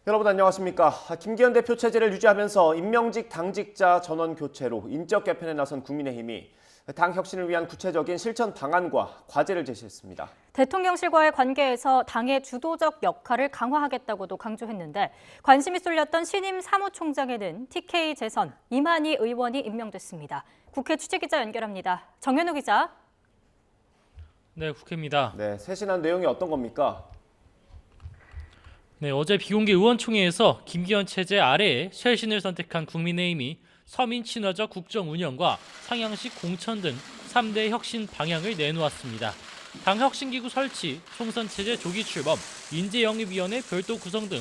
여러분 안녕하십니까. 김기현 대표 체제를 유지하면서 임명직 당직자 전원 교체로 인적 개편에 나선 국민의힘이 당 혁신을 위한 구체적인 실천 방안과 과제를 제시했습니다. 대통령실과의 관계에서 당의 주도적 역할을 강화하겠다고도 강조했는데 관심이 쏠렸던 신임 사무총장에는 TK 재선 이만희 의원이 임명됐습니다. 국회 취재기자 연결합니다. 정현우 기자. 네, 국회입니다. 네, 쇄신한 내용이 어떤 겁니까? 네, 어제 비공개 의원총회에서 김기현 체제 아래에 쇄신을 선택한 국민의힘이 서민 친화적 국정 운영과 상향식 공천 등 3대 혁신 방향을 내놓았습니다. 당 혁신기구 설치, 총선 체제 조기 출범, 인재영입위원회 별도 구성 등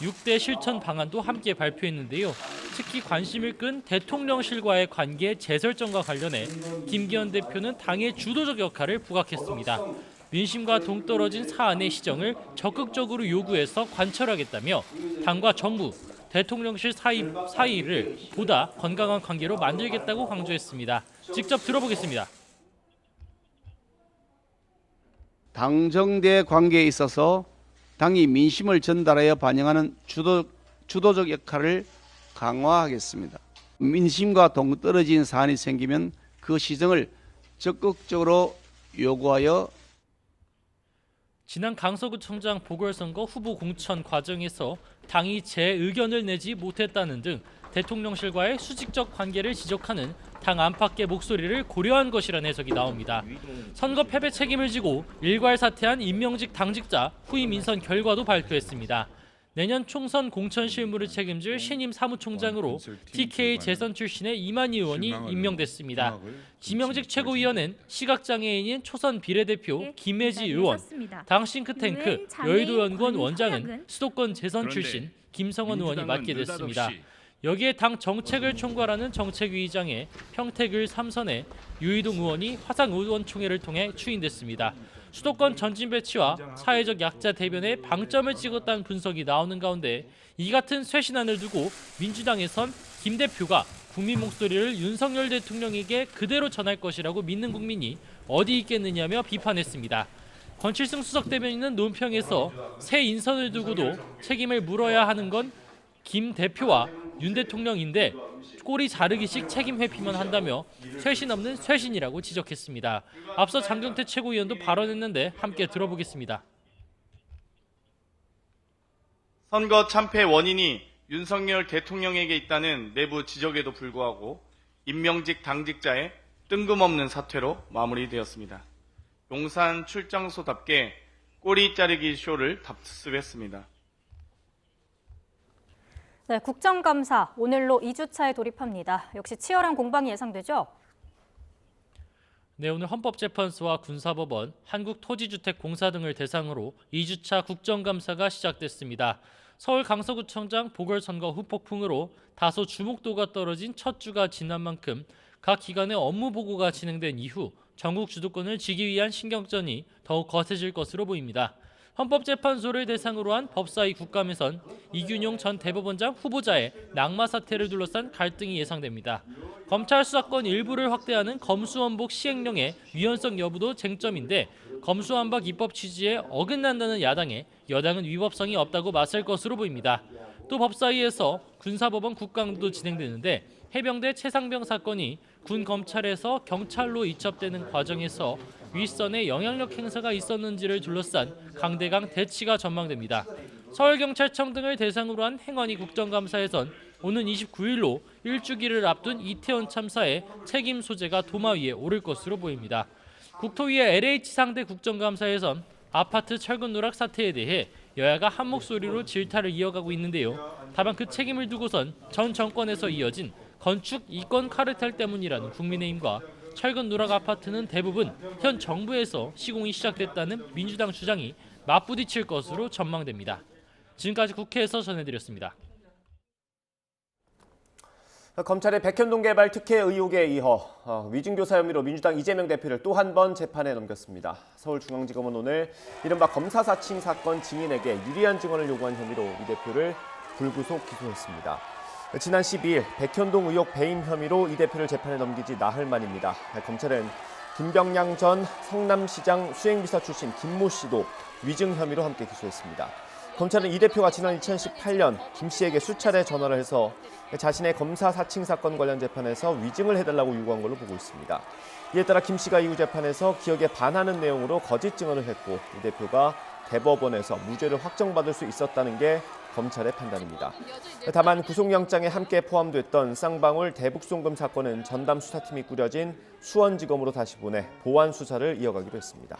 6대 실천 방안도 함께 발표했는데요. 특히 관심을 끈 대통령실과의 관계 재설정과 관련해 김기현 대표는 당의 주도적 역할을 부각했습니다. 민심과 동떨어진 사안의 시정을 적극적으로 요구해서 관철하겠다며 당과 정부, 대통령실 사이를 보다 건강한 관계로 만들겠다고 강조했습니다. 직접 들어보겠습니다. 당정대 관계에 있어서 당이 민심을 전달하여 반영하는 주도적 역할을 강화하겠습니다. 민심과 동떨어진 사안이 생기면 그 시정을 적극적으로 요구하여 지난 강서구청장 보궐선거 후보 공천 과정에서 당이 제 의견을 내지 못했다는 등 대통령실과의 수직적 관계를 지적하는 당 안팎의 목소리를 고려한 것이라는 해석이 나옵니다. 선거 패배 책임을 지고 일괄 사퇴한 임명직 당직자 후임 인선 결과도 발표했습니다. 내년 총선 공천 실무를 책임질 신임 사무총장으로 TK 재선 출신의 이만희 의원이 임명됐습니다. 지명직 최고위원은 시각장애인인 초선 비례대표 김혜지 의원, 당 싱크탱크 여의도연구원 원장은 수도권 재선 출신 김성원 의원이 맡게 됐습니다. 여기에 당 정책을 총괄하는 정책위의장에 평택을 3선에 유이동 의원이 화상의원총회를 통해 추인됐습니다. 수도권 전진 배치와 사회적 약자 대변에 방점을 찍었다는 분석이 나오는 가운데 이 같은 쇄신안을 두고 민주당에선 김 대표가 국민 목소리를 윤석열 대통령에게 그대로 전할 것이라고 믿는 국민이 어디 있겠느냐며 비판했습니다. 권칠승 수석 대변인은 논평에서 새 인선을 두고도 책임을 물어야 하는 건 김 대표와 윤 대통령인데 꼬리 자르기식 책임 회피만 한다며 쇄신 없는 쇄신이라고 지적했습니다. 앞서 장경태 최고위원도 발언했는데 함께 들어보겠습니다. 선거 참패 원인이 윤석열 대통령에게 있다는 내부 지적에도 불구하고 임명직 당직자의 뜬금없는 사퇴로 마무리되었습니다. 용산 출장소답게 꼬리 자르기 쇼를 답습했습니다. 네, 국정감사 오늘로 2주차에 돌입합니다. 역시 치열한 공방이 예상되죠? 네, 오늘 헌법재판소와 군사법원, 한국토지주택공사 등을 대상으로 2주차 국정감사가 시작됐습니다. 서울 강서구청장 보궐선거 후 폭풍으로 다소 주목도가 떨어진 첫 주가 지난 만큼 각 기관의 업무 보고가 진행된 이후 전국 주도권을 쥐기 위한 신경전이 더욱 거세질 것으로 보입니다. 헌법재판소를 대상으로 한 법사위 국감에선 이균용 전 대법원장 후보자의 낙마 사태를 둘러싼 갈등이 예상됩니다. 검찰 수사권 일부를 확대하는 검수완박 시행령의 위헌성 여부도 쟁점인데 검수완박 입법 취지에 어긋난다는 야당에 여당은 위법성이 없다고 맞설 것으로 보입니다. 또 법사위에서 군사법원 국감도 진행되는데 해병대 최상병 사건이 군 검찰에서 경찰로 이첩되는 과정에서 윗선의 영향력 행사가 있었는지를 둘러싼 강대강 대치가 전망됩니다. 서울경찰청 등을 대상으로 한 행안위 국정감사에선 오는 29일로 일주기를 앞둔 이태원 참사의 책임 소재가 도마 위에 오를 것으로 보입니다. 국토위의 LH 상대 국정감사에선 아파트 철근 누락 사태에 대해 여야가 한 목소리로 질타를 이어가고 있는데요. 다만 그 책임을 두고선 전 정권에서 이어진 건축 이권 카르텔 때문이라는 국민의힘과 철근 누락 아파트는 대부분 현 정부에서 시공이 시작됐다는 민주당 주장이 맞부딪힐 것으로 전망됩니다. 지금까지 국회에서 전해드렸습니다. 검찰의 백현동 개발 특혜 의혹에 이어 위증교사 혐의로 민주당 이재명 대표를 또 한 번 재판에 넘겼습니다. 서울중앙지검은 오늘 이른바 검사 사칭 사건 증인에게 유리한 증언을 요구한 혐의로 이 대표를 불구속 기소했습니다. 지난 12일 백현동 의혹 배임 혐의로 이 대표를 재판에 넘기지 나흘 만입니다. 검찰은 김병량 전 성남시장 수행비서 출신 김모 씨도 위증 혐의로 함께 기소했습니다. 검찰은 이 대표가 지난 2018년 김 씨에게 수차례 전화를 해서 자신의 검사 사칭 사건 관련 재판에서 위증을 해달라고 요구한 걸로 보고 있습니다. 이에 따라 김 씨가 이후 재판에서 기억에 반하는 내용으로 거짓 증언을 했고 이 대표가 대법원에서 무죄를 확정받을 수 있었다는 게 검찰의 판단입니다. 다만 구속영장에 함께 포함됐던 쌍방울 대북송금 사건은 전담 수사팀이 꾸려진 수원지검으로 다시 보내 보완 수사를 이어가기로 했습니다.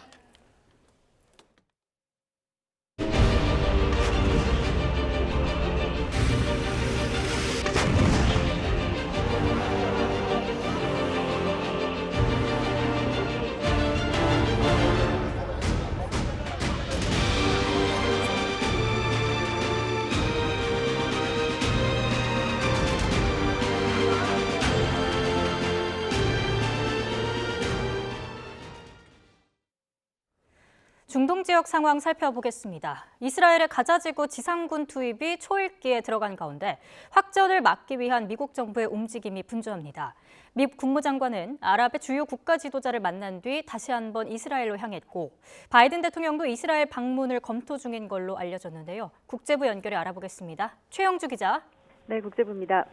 중동 지역 상황 살펴보겠습니다. 이스라엘의 가자지구 지상군 투입이 초읽기에 들어간 가운데 확전을 막기 위한 미국 정부의 움직임이 분주합니다. 미 국무장관은 아랍의 주요 국가 지도자를 만난 뒤 다시 한번 이스라엘로 향했고 바이든 대통령도 이스라엘 방문을 검토 중인 걸로 알려졌는데요. 국제부 연결해 알아보겠습니다. 최영주 기자. 네, 국제부입니다.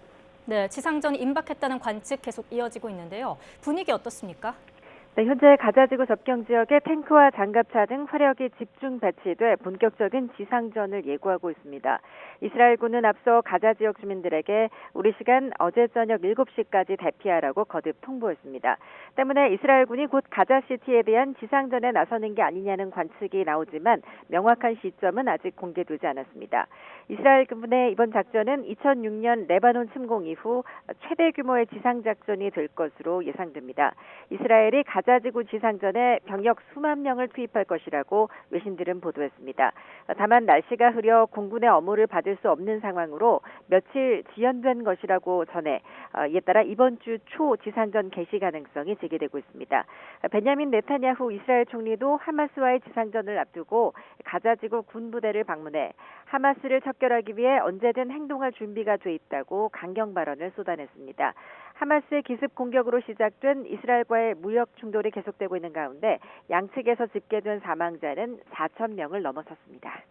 네, 지상전이 임박했다는 관측 계속 이어지고 있는데요. 분위기 어떻습니까? 네, 현재 가자지구 접경 지역에 탱크와 장갑차 등 화력이 집중 배치돼 본격적인 지상전을 예고하고 있습니다. 이스라엘군은 앞서 가자 지역 주민들에게 우리 시간 어제 저녁 7시까지 대피하라고 거듭 통보했습니다. 때문에 이스라엘군이 곧 가자시티에 대한 지상전에 나서는 게 아니냐는 관측이 나오지만 명확한 시점은 아직 공개되지 않았습니다. 이스라엘군의 이번 작전은 2006년 레바논 침공 이후 최대 규모의 지상작전이 될 것으로 예상됩니다. 이스라엘이 가자지구 지상전에 병력 수만 명을 투입할 것이라고 외신들은 보도했습니다. 다만 날씨가 흐려 공군의 업무를 받을 수 없는 상황으로 며칠 지연된 것이라고 전해 이에 따라 이번 주 초 지상전 개시 가능성이 제기되고 있습니다. 베냐민 네타냐후 이스라엘 총리도 하마스와의 지상전을 앞두고 가자지구 군부대를 방문해 하마스를 척결하기 위해 언제든 행동할 준비가 돼 있다고 강경 발언을 쏟아냈습니다. 하마스의 기습 공격으로 시작된 이스라엘과의 무역 충돌이 계속되고 있는 가운데 양측에서 집계된 사망자는 4,000명을 넘어섰습니다.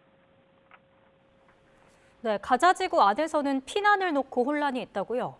네, 가자지구 안에서는 피난을 놓고 혼란이 있다고요?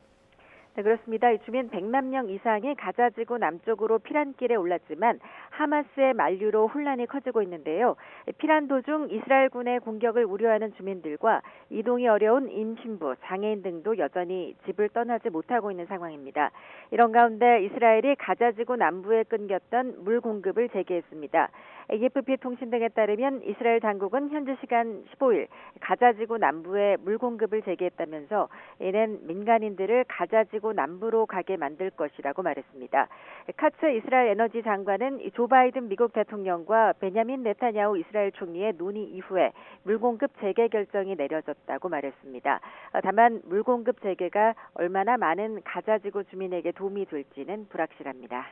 네, 그렇습니다. 주민 100만 명 이상이 가자지구 남쪽으로 피난길에 올랐지만 하마스의 만류로 혼란이 커지고 있는데요. 피난 도중 이스라엘군의 공격을 우려하는 주민들과 이동이 어려운 임신부, 장애인 등도 여전히 집을 떠나지 못하고 있는 상황입니다. 이런 가운데 이스라엘이 가자지구 남부에 끊겼던 물 공급을 재개했습니다. AFP 통신 등에 따르면 이스라엘 당국은 현지 시간 15일 가자지구 남부에 물 공급을 재개했다면서 이는 민간인들을 가자지구 남부로 가게 만들 것이라고 말했습니다. 카츠 이스라엘 에너지 장관은 조 바이든 미국 대통령과 베냐민 네타냐후 이스라엘 총리의 논의 이후에 물공급 재개 결정이 내려졌다고 말했습니다. 다만 물공급 재개가 얼마나 많은 가자지구 주민에게 도움이 될지는 불확실합니다.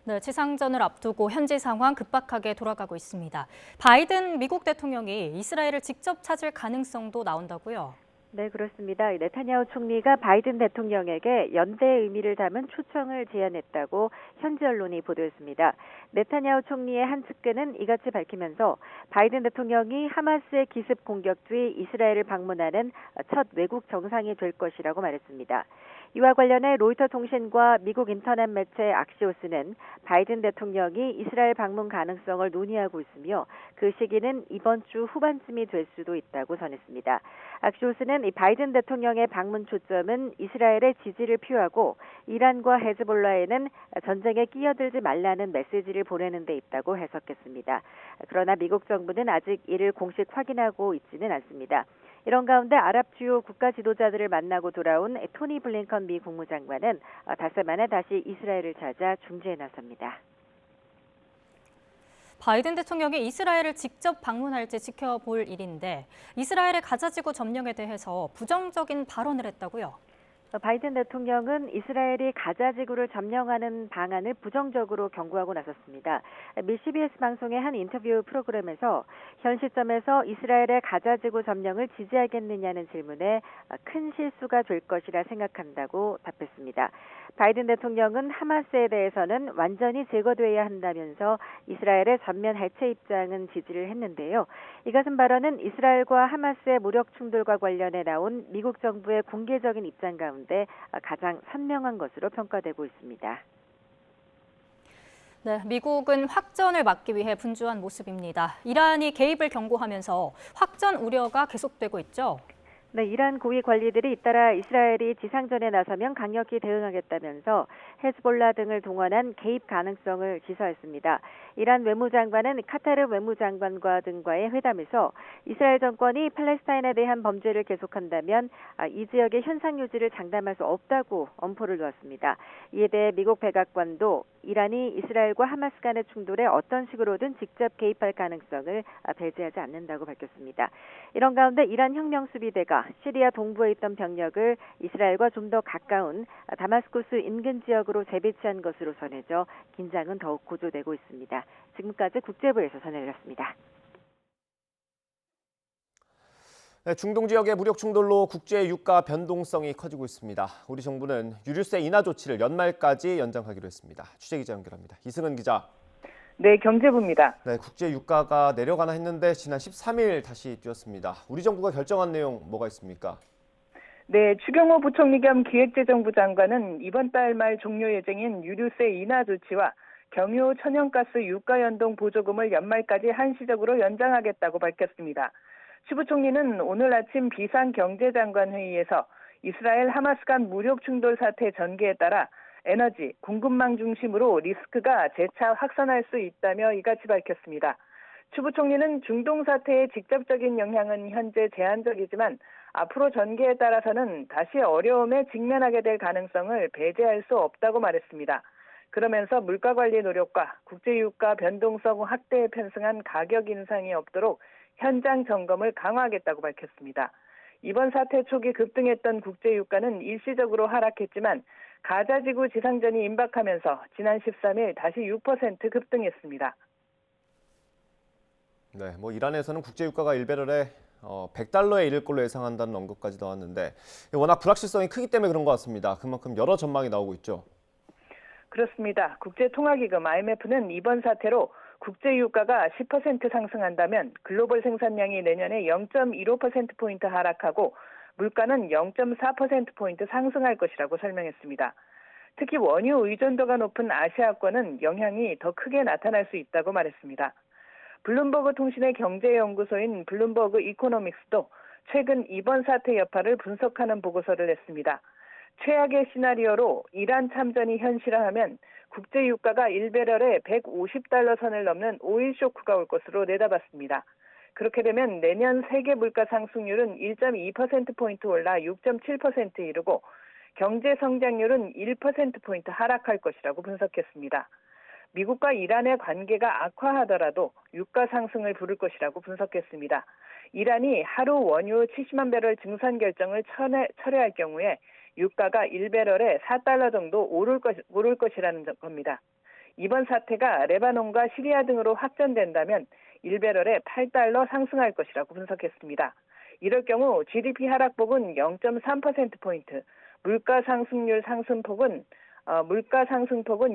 네, 지상전을 앞두고 현지 상황 급박하게 돌아가고 있습니다. 바이든 미국 대통령이 이스라엘을 직접 찾을 가능성도 나온다고요? 네, 그렇습니다. 네타냐후 총리가 바이든 대통령에게 연대의 의미를 담은 초청을 제안했다고 현지 언론이 보도했습니다. 네타냐후 총리의 한 측근은 이같이 밝히면서 바이든 대통령이 하마스의 기습 공격 뒤 이스라엘을 방문하는 첫 외국 정상이 될 것이라고 말했습니다. 이와 관련해 로이터 통신과 미국 인터넷 매체 악시오스는 바이든 대통령이 이스라엘 방문 가능성을 논의하고 있으며 그 시기는 이번 주 후반쯤이 될 수도 있다고 전했습니다. 악시오스는 이 바이든 대통령의 방문 초점은 이스라엘의 지지를 표하고 이란과 헤즈볼라에는 전쟁에 끼어들지 말라는 메시지를 보내는 데 있다고 해석했습니다. 그러나 미국 정부는 아직 이를 공식 확인하고 있지는 않습니다. 이런 가운데 아랍 주요 국가 지도자들을 만나고 돌아온 토니 블링컨 미 국무장관은 닷새 만에 다시 이스라엘을 찾아 중재에 나섭니다. 바이든 대통령이 이스라엘을 직접 방문할지 지켜볼 일인데 이스라엘의 가자지구 점령에 대해서 부정적인 발언을 했다고요? 바이든 대통령은 이스라엘이 가자 지구를 점령하는 방안을 부정적으로 경고하고 나섰습니다. 미 CBS 방송의 한 인터뷰 프로그램에서 현 시점에서 이스라엘의 가자 지구 점령을 지지하겠느냐는 질문에 큰 실수가 될 것이라 생각한다고 답했습니다. 바이든 대통령은 하마스에 대해서는 완전히 제거돼야 한다면서 이스라엘의 전면 해체 입장은 지지를 했는데요. 이 같은 발언은 이스라엘과 하마스의 무력 충돌과 관련해 나온 미국 정부의 공개적인 입장 가운데 가장 선명한 것으로 평가되고 있습니다. 네, 미국은 확전을 막기 위해 분주한 모습입니다. 이란이 개입을 경고하면서 확전 우려가 계속되고 있죠. 네, 이란 고위 관리들이 잇따라 이스라엘이 지상전에 나서면 강력히 대응하겠다면서 헤즈볼라 등을 동원한 개입 가능성을 지적했습니다. 이란 외무장관은 카타르 외무장관과 등과의 회담에서 이스라엘 정권이 팔레스타인에 대한 범죄를 계속한다면 이 지역의 현상 유지를 장담할 수 없다고 엄포를 놓았습니다. 이에 대해 미국 백악관도 이란이 이스라엘과 하마스 간의 충돌에 어떤 식으로든 직접 개입할 가능성을 배제하지 않는다고 밝혔습니다. 이런 가운데 이란 혁명수비대가 시리아 동부에 있던 병력을 이스라엘과 좀 더 가까운 다마스쿠스 인근 지역으로 재배치한 것으로 전해져 긴장은 더욱 고조되고 있습니다. 지금까지 국제부에서 전해드렸습니다. 네, 중동 지역의 무력 충돌로 국제 유가 변동성이 커지고 있습니다. 우리 정부는 유류세 인하 조치를 연말까지 연장하기로 했습니다. 취재기자 연결합니다. 이승은 기자. 네, 경제부입니다. 네, 국제 유가가 내려가나 했는데 지난 13일 다시 뛰었습니다. 우리 정부가 결정한 내용 뭐가 있습니까? 네, 추경호 부총리 겸 기획재정부 장관은 이번 달 말 종료 예정인 유류세 인하 조치와 경유 천연가스 유가 연동 보조금을 연말까지 한시적으로 연장하겠다고 밝혔습니다. 추 부총리는 오늘 아침 비상경제장관 회의에서 이스라엘 하마스 간 무력 충돌 사태 전개에 따라 에너지, 공급망 중심으로 리스크가 재차 확산할 수 있다며 이같이 밝혔습니다. 추 부총리는 중동 사태의 직접적인 영향은 현재 제한적이지만 앞으로 전개에 따라서는 다시 어려움에 직면하게 될 가능성을 배제할 수 없다고 말했습니다. 그러면서 물가 관리 노력과 국제유가 변동성 확대에 편승한 가격 인상이 없도록 현장 점검을 강화하겠다고 밝혔습니다. 이번 사태 초기 급등했던 국제유가는 일시적으로 하락했지만 가자지구 지상전이 임박하면서 지난 13일 다시 6% 급등했습니다. 네, 이란에서는 국제 유가가 1배럴에 100달러에 이를 걸로 예상한다는 언급까지 나왔는데 워낙 불확실성이 크기 때문에 그런 것 같습니다. 그만큼 여러 전망이 나오고 있죠. 그렇습니다. 국제통화기금 IMF는 이번 사태로 국제유가가 10% 상승한다면 글로벌 생산량이 내년에 0.15%포인트 하락하고 물가는 0.4%포인트 상승할 것이라고 설명했습니다. 특히 원유 의존도가 높은 아시아권은 영향이 더 크게 나타날 수 있다고 말했습니다. 블룸버그 통신의 경제연구소인 블룸버그 이코노믹스도 최근 이번 사태 여파를 분석하는 보고서를 냈습니다. 최악의 시나리오로 이란 참전이 현실화하면 국제유가가 1배럴에 150달러 선을 넘는 오일 쇼크가 올 것으로 내다봤습니다. 그렇게 되면 내년 세계 물가 상승률은 1.2%포인트 올라 6.7%에 이르고 경제 성장률은 1%포인트 하락할 것이라고 분석했습니다. 미국과 이란의 관계가 악화하더라도 유가 상승을 부를 것이라고 분석했습니다. 이란이 하루 원유 70만 배럴 증산 결정을 철회할 경우에 유가가 1배럴에 4달러 정도 오를 것이라는 겁니다. 이번 사태가 레바논과 시리아 등으로 확전된다면 1배럴에 8달러 상승할 것이라고 분석했습니다. 이럴 경우 GDP 하락폭은 0.3%포인트, 물가 상승폭은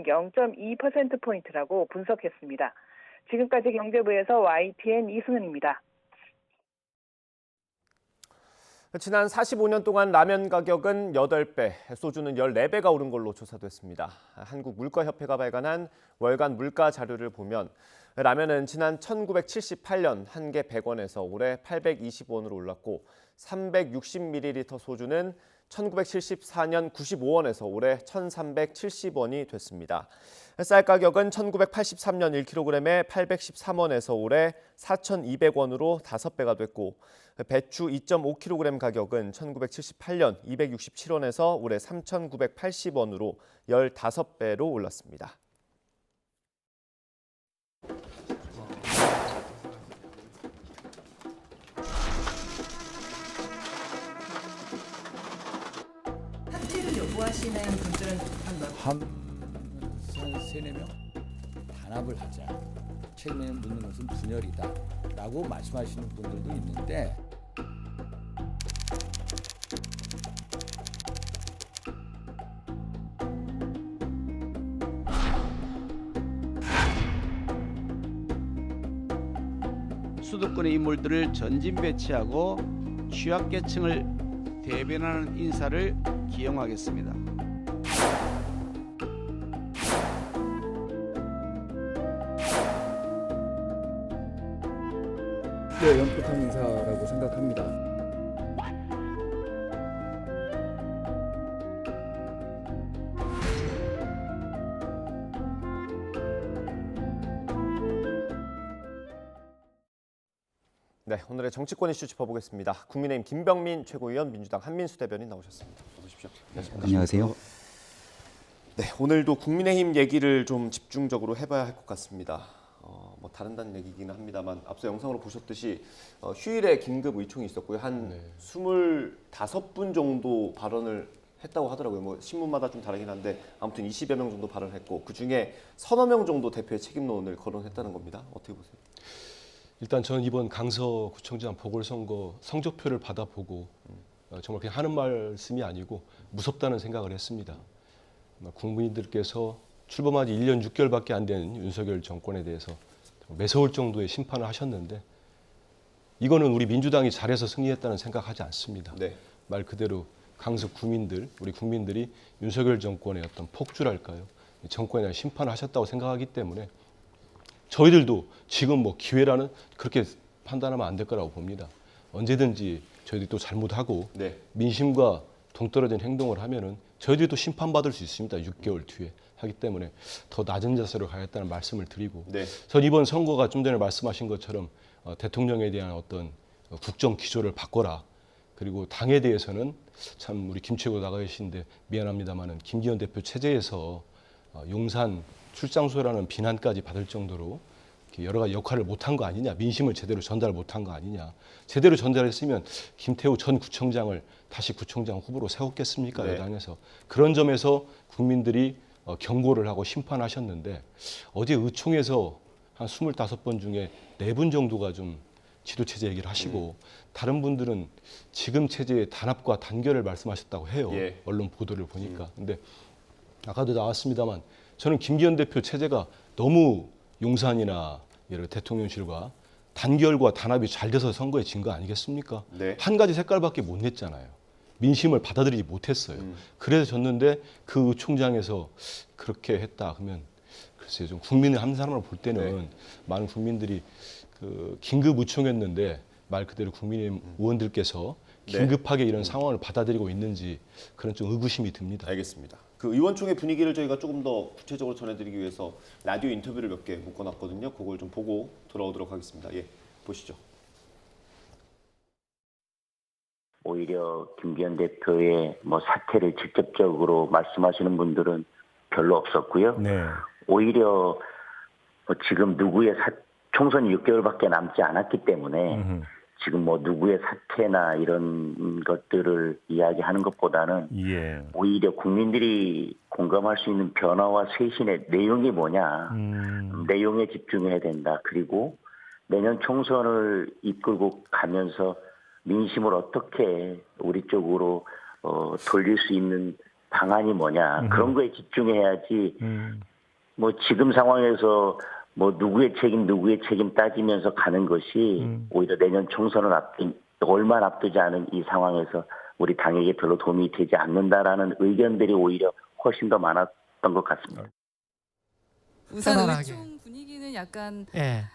0.2%포인트라고 분석했습니다. 지금까지 경제부에서 YTN 이승은입니다. 지난 45년 동안 라면 가격은 8배, 소주는 14배가 오른 걸로 조사됐습니다. 한국물가협회가 발간한 월간 물가 자료를 보면 라면은 지난 1978년 한 개 100원에서 올해 820원으로 올랐고 360ml 소주는 1974년 95원에서 올해 1370원이 됐습니다. 쌀 가격은 1983년 1kg에 813원에서 올해 4200원으로 5배가 됐고 배추 2.5kg 가격은 1978년 267원에서 올해 3980원으로 15배로 올랐습니다. 요구하시는 분들은 한 한 3-4명 단합을 하자. 책임에 묻는 것은 분열이다라고 말씀하시는 분들도 있는데 수도권의 인물들을 전진 배치하고 취약계층을 대변하는 인사를 기용하겠습니다. 네, 연포탕 인사라고 생각합니다. 네, 오늘의 정치권 이슈 짚어보겠습니다. 국민의힘 김병민 최고위원, 민주당 한민수 대변인 나오셨습니다. 어서 오십시오. 안녕하세요. 네, 오늘도 국민의힘 얘기를 좀 집중적으로 해봐야 할 것 같습니다. 뭐 다른 얘기긴 합니다만 앞서 영상으로 보셨듯이 휴일에 긴급 의총이 있었고요. 한 25분 정도 발언을 했다고 하더라고요. 뭐 신문마다 좀 다르긴 한데 아무튼 20여 명 정도 발언했고 그중에 서너 명 정도 대표의 책임론을 거론했다는 겁니다. 어떻게 보세요? 일단 저는 이번 강서구청장 보궐선거 성적표를 받아보고 정말 그냥 하는 말씀이 아니고 무섭다는 생각을 했습니다. 국민들께서 출범한 지 1년 6개월밖에 안 된 윤석열 정권에 대해서 매서울 정도의 심판을 하셨는데 이거는 우리 민주당이 잘해서 승리했다는 생각하지 않습니다. 네. 말 그대로 강서 구민들, 우리 국민들이 윤석열 정권의 어떤 폭주랄까요? 정권에 대한 심판을 하셨다고 생각하기 때문에 저희들도 지금 뭐 기회라는 그렇게 판단하면 안 될 거라고 봅니다. 언제든지 저희들이 또 잘못하고 민심과 동떨어진 행동을 하면은 저희들이 또 심판받을 수 있습니다. 6개월 뒤에 하기 때문에 더 낮은 자세로 가겠다는 말씀을 드리고 전 이번 선거가 좀 전에 말씀하신 것처럼 대통령에 대한 어떤 국정 기조를 바꿔라. 그리고 당에 대해서는 참 우리 김 최고 나가 계신데 미안합니다만은 김기현 대표 체제에서 용산 출장소라는 비난까지 받을 정도로 여러 가지 역할을 못한 거 아니냐, 민심을 제대로 전달 못한 거 아니냐. 제대로 전달했으면 김태우 전 구청장을 다시 구청장 후보로 세웠겠습니까? 여당에서. 그런 점에서 국민들이 경고를 하고 심판하셨는데 어제 의총에서 한 25번 중에 4분 정도가 좀 지도체제 얘기를 하시고 다른 분들은 지금 체제의 단합과 단결을 말씀하셨다고 해요. 언론 보도를 보니까. 근데 아까도 나왔습니다만 저는 김기현 대표 체제가 너무 용산이나 대통령실과 단결과 단합이 잘 돼서 선거에 진 거 아니겠습니까? 한 가지 색깔밖에 못 냈잖아요. 민심을 받아들이지 못했어요. 그래서 졌는데 그 총장에서 그렇게 했다 하면 글쎄요, 좀 국민의 한 사람으로 볼 때는 많은 국민들이 그 긴급 의총했는데 말 그대로 국민의힘 의원들께서 긴급하게 이런 상황을 받아들이고 있는지 그런 좀 의구심이 듭니다. 알겠습니다. 그 의원총회 분위기를 저희가 조금 더 구체적으로 전해드리기 위해서 라디오 인터뷰를 몇 개 묶어놨거든요. 그걸 좀 보고 돌아오도록 하겠습니다. 예, 보시죠. 오히려 김기현 대표의 사퇴를 직접적으로 말씀하시는 분들은 별로 없었고요. 오히려 지금 누구의 총선이 6개월밖에 남지 않았기 때문에 지금 누구의 사퇴나 이런 것들을 이야기하는 것보다는 오히려 국민들이 공감할 수 있는 변화와 쇄신의 내용이 뭐냐, 내용에 집중해야 된다. 그리고 내년 총선을 이끌고 가면서 민심을 어떻게 우리 쪽으로 돌릴 수 있는 방안이 뭐냐, 그런 거에 집중해야지 지금 상황에서 누구의 책임 따지면서 가는 것이 오히려 내년 총선을 얼마 앞두지 않은 이 상황에서 우리 당에게 별로 도움이 되지 않는다라는 의견들이 오히려 훨씬 더 많았던 것 같습니다. 우선 의총 분위기는 약간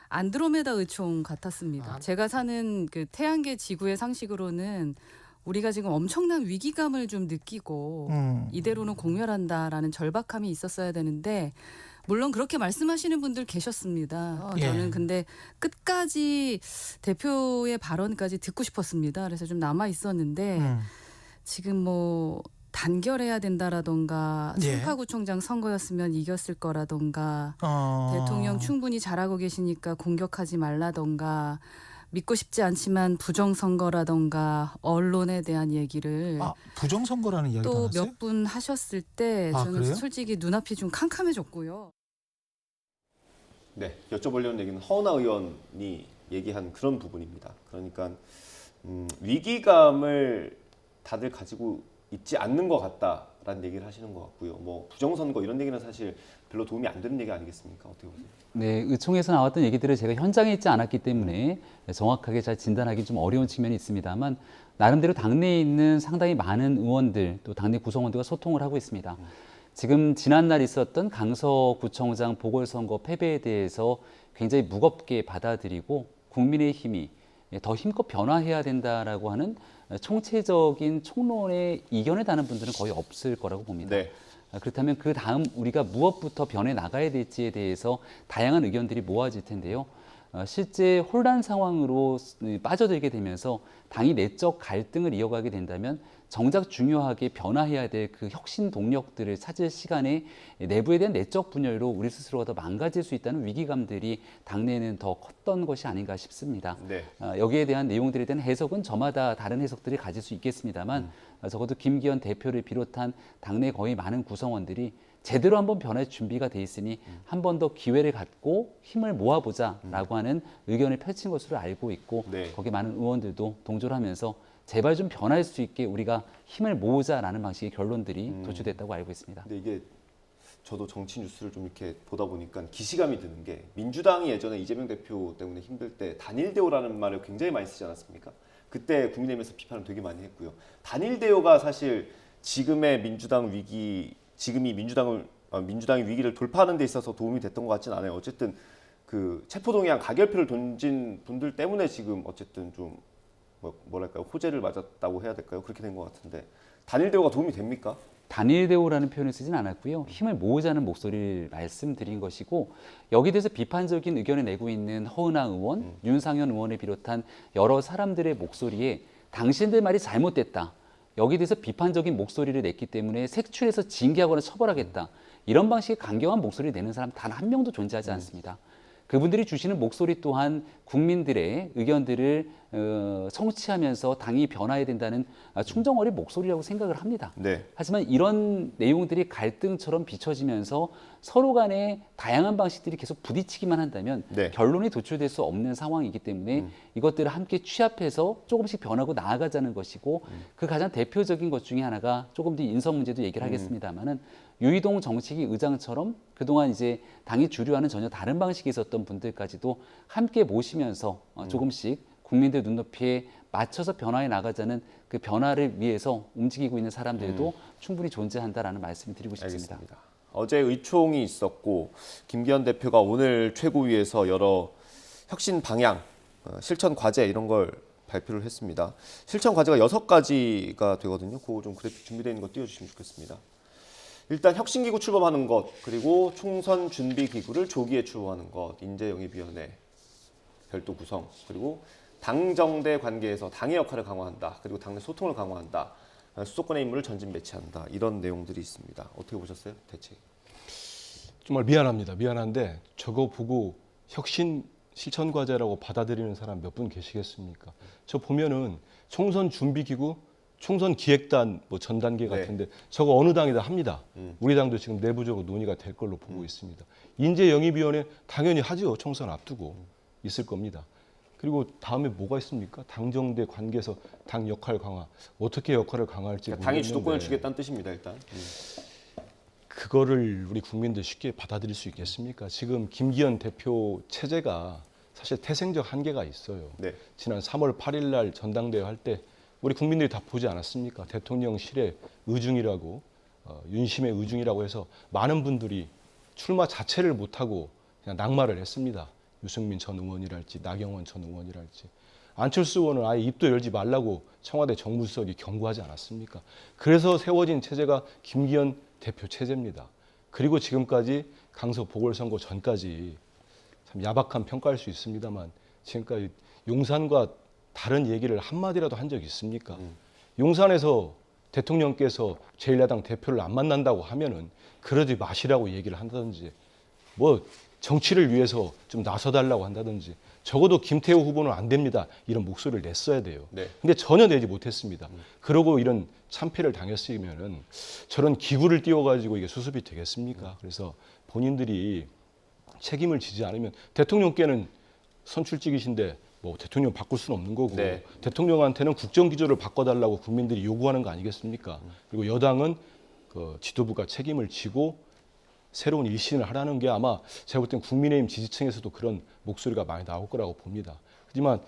안드로메다 의총 같았습니다. 제가 사는 그 태양계 지구의 상식으로는 우리가 지금 엄청난 위기감을 좀 느끼고 이대로는 공멸한다라는 절박함이 있었어야 되는데 물론 그렇게 말씀하시는 분들 계셨습니다. 저는 근데 끝까지 대표의 발언까지 듣고 싶었습니다. 그래서 좀 남아 있었는데 지금 단결해야 된다라던가 송파구청장 선거였으면 이겼을 거라던가 대통령 충분히 잘하고 계시니까 공격하지 말라던가 믿고 싶지 않지만 부정선거라던가 언론에 대한 얘기를 부정선거라는 이야기 또 몇 분 하셨을 때 저는 그래요? 솔직히 눈앞이 좀 캄캄해졌고요. 네, 여쭤보려는 얘기는 허은하 의원이 얘기한 그런 부분입니다. 그러니까 위기감을 다들 가지고 있지 않는 것 같다라는 얘기를 하시는 것 같고요. 뭐 부정선거 이런 얘기는 사실 별로 도움이 안 되는 얘기 아니겠습니까? 어떻게 보세요? 네, 의총에서 나왔던 얘기들을 제가 현장에 있지 않았기 때문에 정확하게 잘 진단하기 좀 어려운 측면이 있습니다만 나름대로 당내에 있는 상당히 많은 의원들 또 당내 구성원들과 소통을 하고 있습니다. 지금 지난날 있었던 강서구청장 보궐선거 패배에 대해서 굉장히 무겁게 받아들이고 국민의힘이 더 힘껏 변화해야 된다라고 하는 총체적인 총론에 이견을 다는 분들은 거의 없을 거라고 봅니다. 네. 그렇다면 그 다음 우리가 무엇부터 변해 나가야 될지에 대해서 다양한 의견들이 모아질 텐데요. 실제 혼란 상황으로 빠져들게 되면서 당이 내적 갈등을 이어가게 된다면 정작 중요하게 변화해야 될 그 혁신 동력들을 찾을 시간에 내부에 대한 내적 분열로 우리 스스로가 더 망가질 수 있다는 위기감들이 당내에는 더 컸던 것이 아닌가 싶습니다. 네. 여기에 대한 내용들에 대한 해석은 저마다 다른 해석들이 가질 수 있겠습니다만 적어도 김기현 대표를 비롯한 당내 거의 많은 구성원들이 제대로 한번 변할 준비가 돼 있으니 한 번 더 기회를 갖고 힘을 모아보자라고 하는 의견을 펼친 것으로 알고 있고 네. 거기 많은 의원들도 동조를 하면서 제발 좀 변할 수 있게 우리가 힘을 모으자라는 방식의 결론들이 도출됐다고 알고 있습니다. 근데 이게 저도 정치 뉴스를 좀 이렇게 보다 보니까 기시감이 드는 게 민주당이 예전에 이재명 대표 때문에 힘들 때 단일 대우라는 말을 굉장히 많이 쓰지 않았습니까? 그때 국민의힘에서 비판을 되게 많이 했고요. 단일 대우가 사실 지금의 민주당 위기, 지금이 민주당이 위기를 돌파하는 데 있어서 도움이 됐던 것 같지는 않아요. 어쨌든 그 체포동의안 가결표를 던진 분들 때문에 지금 어쨌든 좀 뭐랄까요, 호재를 맞았다고 해야 될까요? 그렇게 된 것 같은데 단일 대우가 도움이 됩니까? 단일 대우라는 표현을 쓰진 않았고요. 힘을 모으자는 목소리를 말씀드린 것이고 여기에 대해서 비판적인 의견을 내고 있는 허은하 의원, 윤상현 의원을 비롯한 여러 사람들의 목소리에 당신들 말이 잘못됐다. 여기에 대해서 비판적인 목소리를 냈기 때문에 색출해서 징계하거나 처벌하겠다. 이런 방식의 강경한 목소리를 내는 사람 단 한 명도 존재하지 않습니다. 그분들이 주시는 목소리 또한 국민들의 의견들을 청취하면서 당이 변화해야 된다는 충정 어린 목소리라고 생각을 합니다. 네. 하지만 이런 내용들이 갈등처럼 비춰지면서 서로 간에 다양한 방식들이 계속 부딪히기만 한다면 네. 결론이 도출될 수 없는 상황이기 때문에 이것들을 함께 취합해서 조금씩 변하고 나아가자는 것이고 그 가장 대표적인 것 중에 하나가 조금 뒤 인선 문제도 얘기를 하겠습니다만은 유이동 정치기 의장처럼 그동안 이제 당이 주류와는 전혀 다른 방식이 있었던 분들까지도 함께 모시면서 조금씩 국민들 눈높이에 맞춰서 변화해 나가자는 그 변화를 위해서 움직이고 있는 사람들도 충분히 존재한다라는 말씀을 드리고 싶습니다. 알겠습니다. 어제 의총이 있었고 김기현 대표가 오늘 최고위에서 여러 혁신 방향, 실천 과제 이런 걸 발표를 했습니다. 실천 과제가 6가지가 되거든요. 그거 좀 그래픽 준비되어 있는 거 띄워주시면 좋겠습니다. 일단 혁신기구 출범하는 것, 그리고 총선 준비기구를 조기에 출범하는 것, 인재영입위원회 별도 구성, 그리고 당정대 관계에서 당의 역할을 강화한다, 그리고 당내 소통을 강화한다, 수도권의 인물을 전진 배치한다, 이런 내용들이 있습니다. 어떻게 보셨어요, 대책? 정말 미안합니다. 미안한데 저거 보고 혁신 실천 과제라고 받아들이는 사람 몇 분 계시겠습니까? 저 보면은 총선 준비기구, 총선 기획단 뭐 전 단계 같은데 저거 어느 당이다 합니다. 우리 당도 지금 내부적으로 논의가 될 걸로 보고 있습니다. 인재영입위원회 당연히 하죠. 총선 앞두고 있을 겁니다. 그리고 다음에 뭐가 있습니까? 당정대 관계에서 당 역할 강화. 어떻게 역할을 강화할지 그러니까 당이 주도권을 주겠다는 뜻입니다. 일단. 그거를 우리 국민들 쉽게 받아들일 수 있겠습니까? 지금 김기현 대표 체제가 사실 태생적 한계가 있어요. 네. 지난 3월 8일 날 전당대회 할 때 우리 국민들이 다 보지 않았습니까? 대통령실의 의중이라고 윤심의 의중이라고 해서 많은 분들이 출마 자체를 못하고 그냥 낙마를 했습니다. 유승민 전 의원이랄지 나경원 전 의원이랄지. 안철수 의원은 아예 입도 열지 말라고 청와대 정무수석이 경고하지 않았습니까? 그래서 세워진 체제가 김기현 대표 체제입니다. 그리고 지금까지 강서 보궐선거 전까지 참 야박한 평가할 수 있습니다만 지금까지 용산과 다른 얘기를 한마디라도 한 적이 있습니까? 용산에서 대통령께서 제1야당 대표를 안 만난다고 하면은 그러지 마시라고 얘기를 한다든지 뭐 정치를 위해서 좀 나서달라고 한다든지 적어도 김태호 후보는 안 됩니다. 이런 목소리를 냈어야 돼요. 네. 근데 전혀 내지 못했습니다. 그러고 이런 참패를 당했으면은 저런 기구를 띄워가지고 이게 수습이 되겠습니까? 그래서 본인들이 책임을 지지 않으면 대통령께는 선출직이신데 뭐 대통령 바꿀 수는 없는 거고 네. 대통령한테는 국정기조를 바꿔달라고 국민들이 요구하는 거 아니겠습니까? 그리고 여당은 그 지도부가 책임을 지고 새로운 일신을 하라는 게 아마 제가 볼 땐 국민의힘 지지층에서도 그런 목소리가 많이 나올 거라고 봅니다. 하지만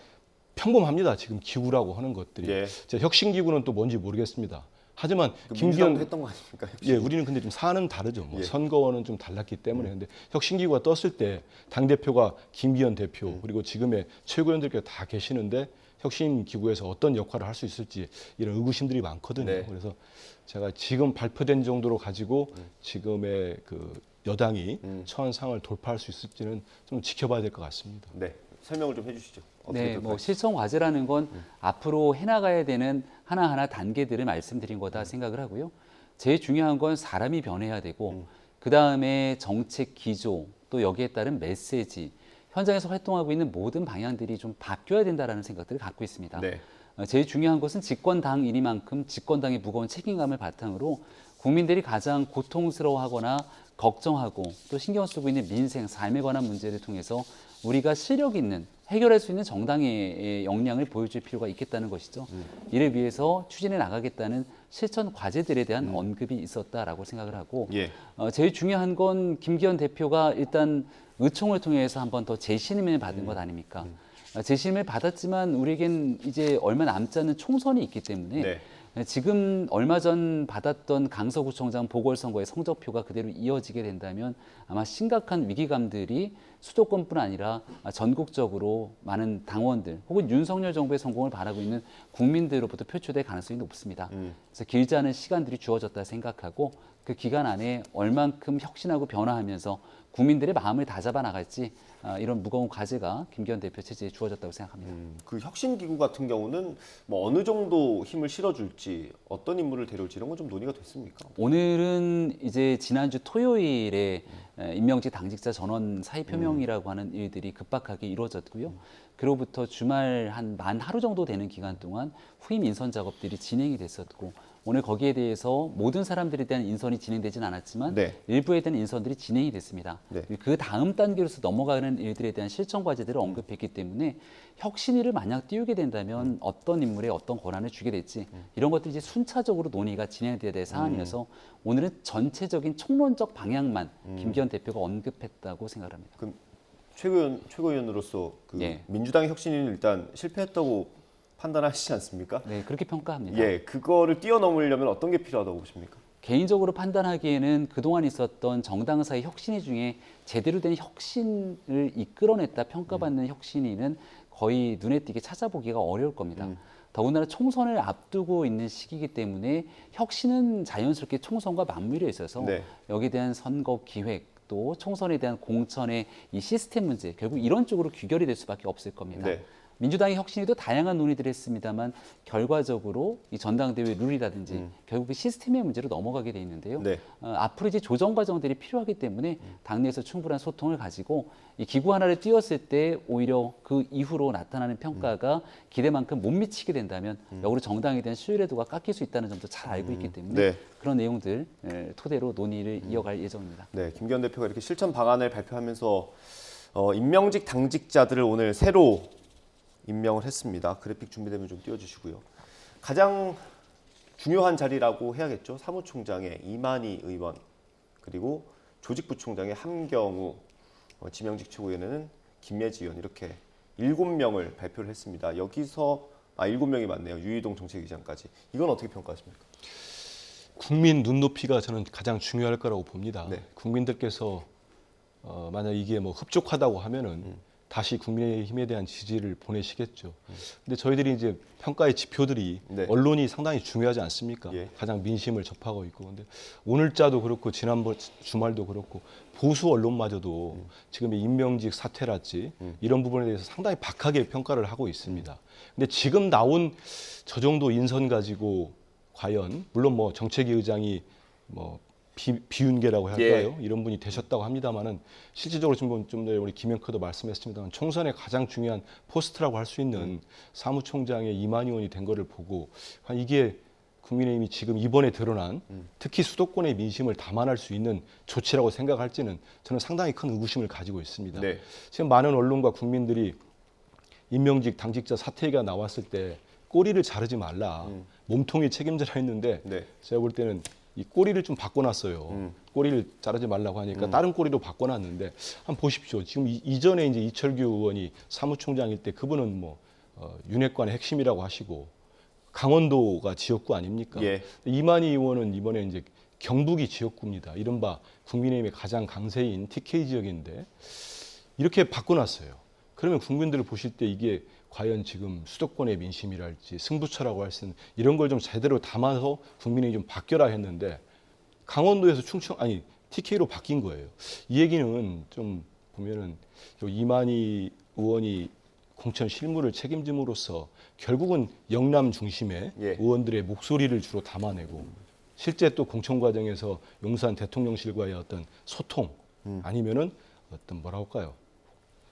평범합니다. 지금 기구라고 하는 것들이. 예. 혁신기구는 또 뭔지 모르겠습니다. 하지만 김기현 했던 거 아닙니까? 예, 우리는 근데 좀 사안은 다르죠. 뭐 예. 선거는 좀 달랐기 때문에. 근데 혁신기구가 떴을 때 당대표가 김기현 대표 그리고 지금의 최고위원들께 다 계시는데 혁신기구에서 어떤 역할을 할 수 있을지 이런 의구심들이 많거든요. 네. 그래서 제가 지금 발표된 정도로 가지고 지금의 그 여당이 처한 상황을 돌파할 수 있을지는 좀 지켜봐야 될 것 같습니다. 네, 설명을 좀 해주시죠. 네, 뭐 실천 과제라는 건 앞으로 해나가야 되는 하나하나 단계들을 말씀드린 거다 생각을 하고요. 제일 중요한 건 사람이 변해야 되고 그 다음에 정책 기조 또 여기에 따른 메시지 현장에서 활동하고 있는 모든 방향들이 좀 바뀌어야 된다라는 생각들을 갖고 있습니다. 네. 제일 중요한 것은 집권당이니만큼 집권당의 무거운 책임감을 바탕으로 국민들이 가장 고통스러워하거나 걱정하고 또 신경 쓰고 있는 민생, 삶에 관한 문제를 통해서 우리가 실력 있는 해결할 수 있는 정당의 역량을 보여줄 필요가 있겠다는 것이죠. 이를 위해서 추진해 나가겠다는 실천 과제들에 대한 언급이 있었다라고 생각을 하고 예. 제일 중요한 건 김기현 대표가 일단 의총을 통해서 한 번 더 재신임을 받은 것 아닙니까? 재신임을 받았지만 우리에겐 이제 얼마 남지 않은 총선이 있기 때문에 네. 지금 얼마 전 받았던 강서구청장 보궐선거의 성적표가 그대로 이어지게 된다면 아마 심각한 위기감들이 수도권뿐 아니라 전국적으로 많은 당원들 혹은 윤석열 정부의 성공을 바라고 있는 국민들로부터 표출될 가능성이 높습니다. 그래서 길지 않은 시간들이 주어졌다 생각하고 그 기간 안에 얼만큼 혁신하고 변화하면서 국민들의 마음을 다잡아 나갈지 이런 무거운 과제가 김기현 대표 체제에 주어졌다고 생각합니다. 그 혁신기구 같은 경우는 뭐 어느 정도 힘을 실어줄지 어떤 인물을 데려올지 이런 건 좀 논의가 됐습니까? 오늘은 이제 지난주 토요일에 임명직 당직자 전원 사의 표명이라고 하는 일들이 급박하게 이루어졌고요. 그로부터 주말 한 만 하루 정도 되는 기간 동안 후임 인선 작업들이 진행이 됐었고 오늘 거기에 대해서 모든 사람들에 대한 인선이 진행되진 않았지만 네. 일부에 대한 인선들이 진행이 됐습니다. 네. 그 다음 단계로서 넘어가는 일들에 대한 실천 과제들을 언급했기 때문에 혁신위를 만약 띄우게 된다면 어떤 인물에 어떤 권한을 주게 될지 이런 것들이 이제 순차적으로 논의가 진행돼야 될 사안이어서 오늘은 전체적인 총론적 방향만 김기현 대표가 언급했다고 생각합니다. 그럼 최고위원으로서 그 예. 민주당의 혁신위는 일단 실패했다고 판단하시지 않습니까? 네, 그렇게 평가합니다. 예, 그거를 뛰어넘으려면 어떤 게 필요하다고 보십니까? 개인적으로 판단하기에는 그동안 있었던 정당 사이 혁신위 중에 제대로 된 혁신을 이끌어냈다 평가받는 혁신위는 거의 눈에 띄게 찾아보기가 어려울 겁니다. 더군다나 총선을 앞두고 있는 시기이기 때문에 혁신은 자연스럽게 총선과 맞물려 있어서 네. 여기에 대한 선거 기획 또 총선에 대한 공천의 이 시스템 문제 결국 이런 쪽으로 귀결이 될 수밖에 없을 겁니다. 네. 민주당의 혁신위도 다양한 논의들을 했습니다만 결과적으로 이 전당대회 룰이라든지 결국 그 시스템의 문제로 넘어가게 돼 있는데요. 네. 앞으로 이제 조정 과정들이 필요하기 때문에 당내에서 충분한 소통을 가지고 이 기구 하나를 띄웠을 때 오히려 그 이후로 나타나는 평가가 기대만큼 못 미치게 된다면 역으로 정당에 대한 신뢰도가 깎일 수 있다는 점도 잘 알고 있기 때문에 네. 그런 내용들 토대로 논의를 이어갈 예정입니다. 네, 김기현 대표가 이렇게 실천 방안을 발표하면서 임명직 당직자들을 오늘 새로 임명을 했습니다. 그래픽 준비되면 좀 띄워주시고요. 가장 중요한 자리라고 해야겠죠. 사무총장의 이만희 의원 그리고 조직부총장의 함경우 지명직 최고위원회는 김예지 의원 이렇게 7명을 발표를 했습니다. 여기서 7명이 맞네요. 유희동 정책위장까지. 이건 어떻게 평가하십니까? 국민 눈높이가 저는 가장 중요할 거라고 봅니다. 네. 국민들께서 만약 이게 뭐 흡족하다고 하면은 다시 국민의힘에 대한 지지를 보내시겠죠. 근데 저희들이 이제 평가의 지표들이 네. 언론이 상당히 중요하지 않습니까? 예. 가장 민심을 접하고 있고. 근데 오늘자도 그렇고 지난번 주말도 그렇고 보수 언론마저도 지금 임명직 사퇴랄지 이런 부분에 대해서 상당히 박하게 평가를 하고 있습니다. 근데 지금 나온 저 정도 인선 가지고 과연 물론 뭐 정책위 의장이 뭐 비윤계라고 할까요? 이런 분이 되셨다고 합니다만은 실질적으로 지금 좀 전에 우리 김영크도 말씀했습니다만 총선의 가장 중요한 포스트라고 할 수 있는 사무총장의 이만희 의원이 된 거를 보고 이게 국민의힘이 지금 이번에 드러난 특히 수도권의 민심을 담아낼 수 있는 조치라고 생각할지는 저는 상당히 큰 의구심을 가지고 있습니다. 네. 지금 많은 언론과 국민들이 임명직 당직자 사퇴가 나왔을 때 꼬리를 자르지 말라, 몸통이 책임져라 했는데 제가 볼 때는 이 꼬리를 좀 바꿔놨어요. 꼬리를 자르지 말라고 하니까 다른 꼬리로 바꿔놨는데 한번 보십시오. 지금 이전에 이제 이철규 의원이 사무총장일 때 그분은 뭐 윤핵관의 핵심이라고 하시고 강원도가 지역구 아닙니까? 이만희 의원은 이번에 이제 경북이 지역구입니다. 이른바 국민의힘의 가장 강세인 TK 지역인데 이렇게 바꿔놨어요. 그러면 국민들을 보실 때 이게 과연 지금 수도권의 민심이랄지 승부처라고 할 수 있는 이런 걸 좀 제대로 담아서 국민이 좀 바뀌어라 했는데 강원도에서 TK로 바뀐 거예요. 이 얘기는 좀 보면은 이만희 의원이 공천 실무를 책임짐으로써 결국은 영남 중심의 의원들의 목소리를 주로 담아내고 실제 또 공천 과정에서 용산 대통령실과의 어떤 소통 아니면은 어떤 뭐라고 할까요?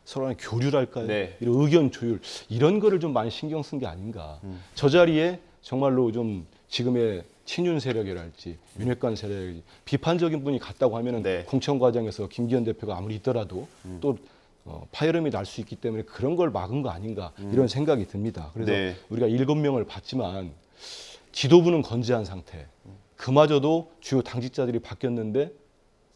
서로 간의 교류랄까요? 이런 의견 조율 이런 거를 좀 많이 신경 쓴 게 아닌가. 저 자리에 정말로 좀 지금의 친윤 세력이랄지 윤핵관 세력이 비판적인 분이 갔다고 하면은 공천 과정에서 김기현 대표가 아무리 있더라도 또 파열음이 날 수 있기 때문에 그런 걸 막은 거 아닌가 이런 생각이 듭니다. 그래서 우리가 7명을 봤지만 지도부는 건재한 상태. 그마저도 주요 당직자들이 바뀌었는데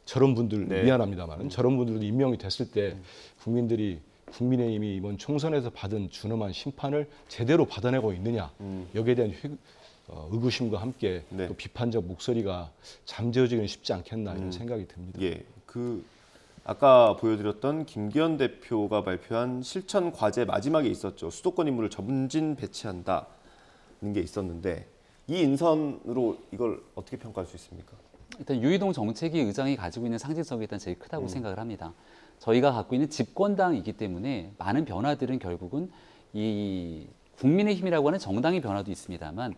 저런 분들 미안합니다만 저런 분들도 임명이 됐을 때 국민들이 국민의힘이 이번 총선에서 받은 준엄한 심판을 제대로 받아내고 있느냐 여기에 대한 의구심과 함께 또 비판적 목소리가 잠재워지기는 쉽지 않겠나 이런 생각이 듭니다. 아까 보여드렸던 김기현 대표가 발표한 실천 과제 마지막에 있었죠. 수도권 인물을 점진 배치한다는 게 있었는데 이 인선으로 이걸 어떻게 평가할 수 있습니까? 일단 유이동 정책위 의장이 가지고 있는 상징성이 일단 제일 크다고 생각을 합니다. 저희가 갖고 있는 집권당이기 때문에 많은 변화들은 결국은 이 국민의힘이라고 하는 정당의 변화도 있습니다만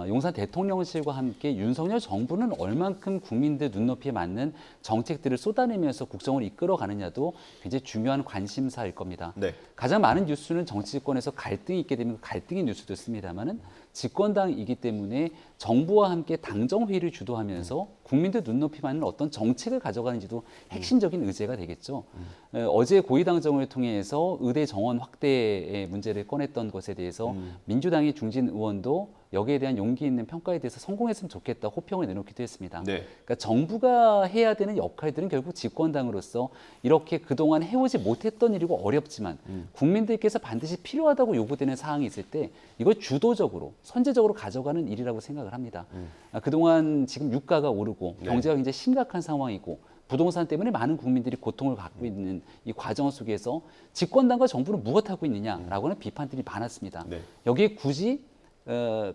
용산 대통령실과 함께 윤석열 정부는 얼만큼 국민들 눈높이에 맞는 정책들을 쏟아내면서 국정을 이끌어 가느냐도 굉장히 중요한 관심사일 겁니다. 가장 많은 뉴스는 정치권에서 갈등이 있게 되면 갈등의 뉴스도 있습니다만은 집권당이기 때문에 정부와 함께 당정회의를 주도하면서 국민들 눈높이 맞는 어떤 정책을 가져가는지도 핵심적인 의제가 되겠죠. 어제 고위당정을 통해서 의대 정원 확대의 문제를 꺼냈던 것에 대해서 민주당의 중진 의원도 여기에 대한 용기 있는 평가에 대해서 성공했으면 좋겠다 호평을 내놓기도 했습니다. 그러니까 정부가 해야 되는 역할들은 결국 집권당으로서 이렇게 그동안 해오지 못했던 일이고 어렵지만 국민들께서 반드시 필요하다고 요구되는 사항이 있을 때 이걸 주도적으로 선제적으로 가져가는 일이라고 생각을 합니다. 그동안 지금 유가가 오르고 경제가 굉장히 심각한 상황이고 부동산 때문에 많은 국민들이 고통을 갖고 있는 이 과정 속에서 집권당과 정부는 무엇하고 있느냐라고 하는 비판들이 많았습니다. 여기에 굳이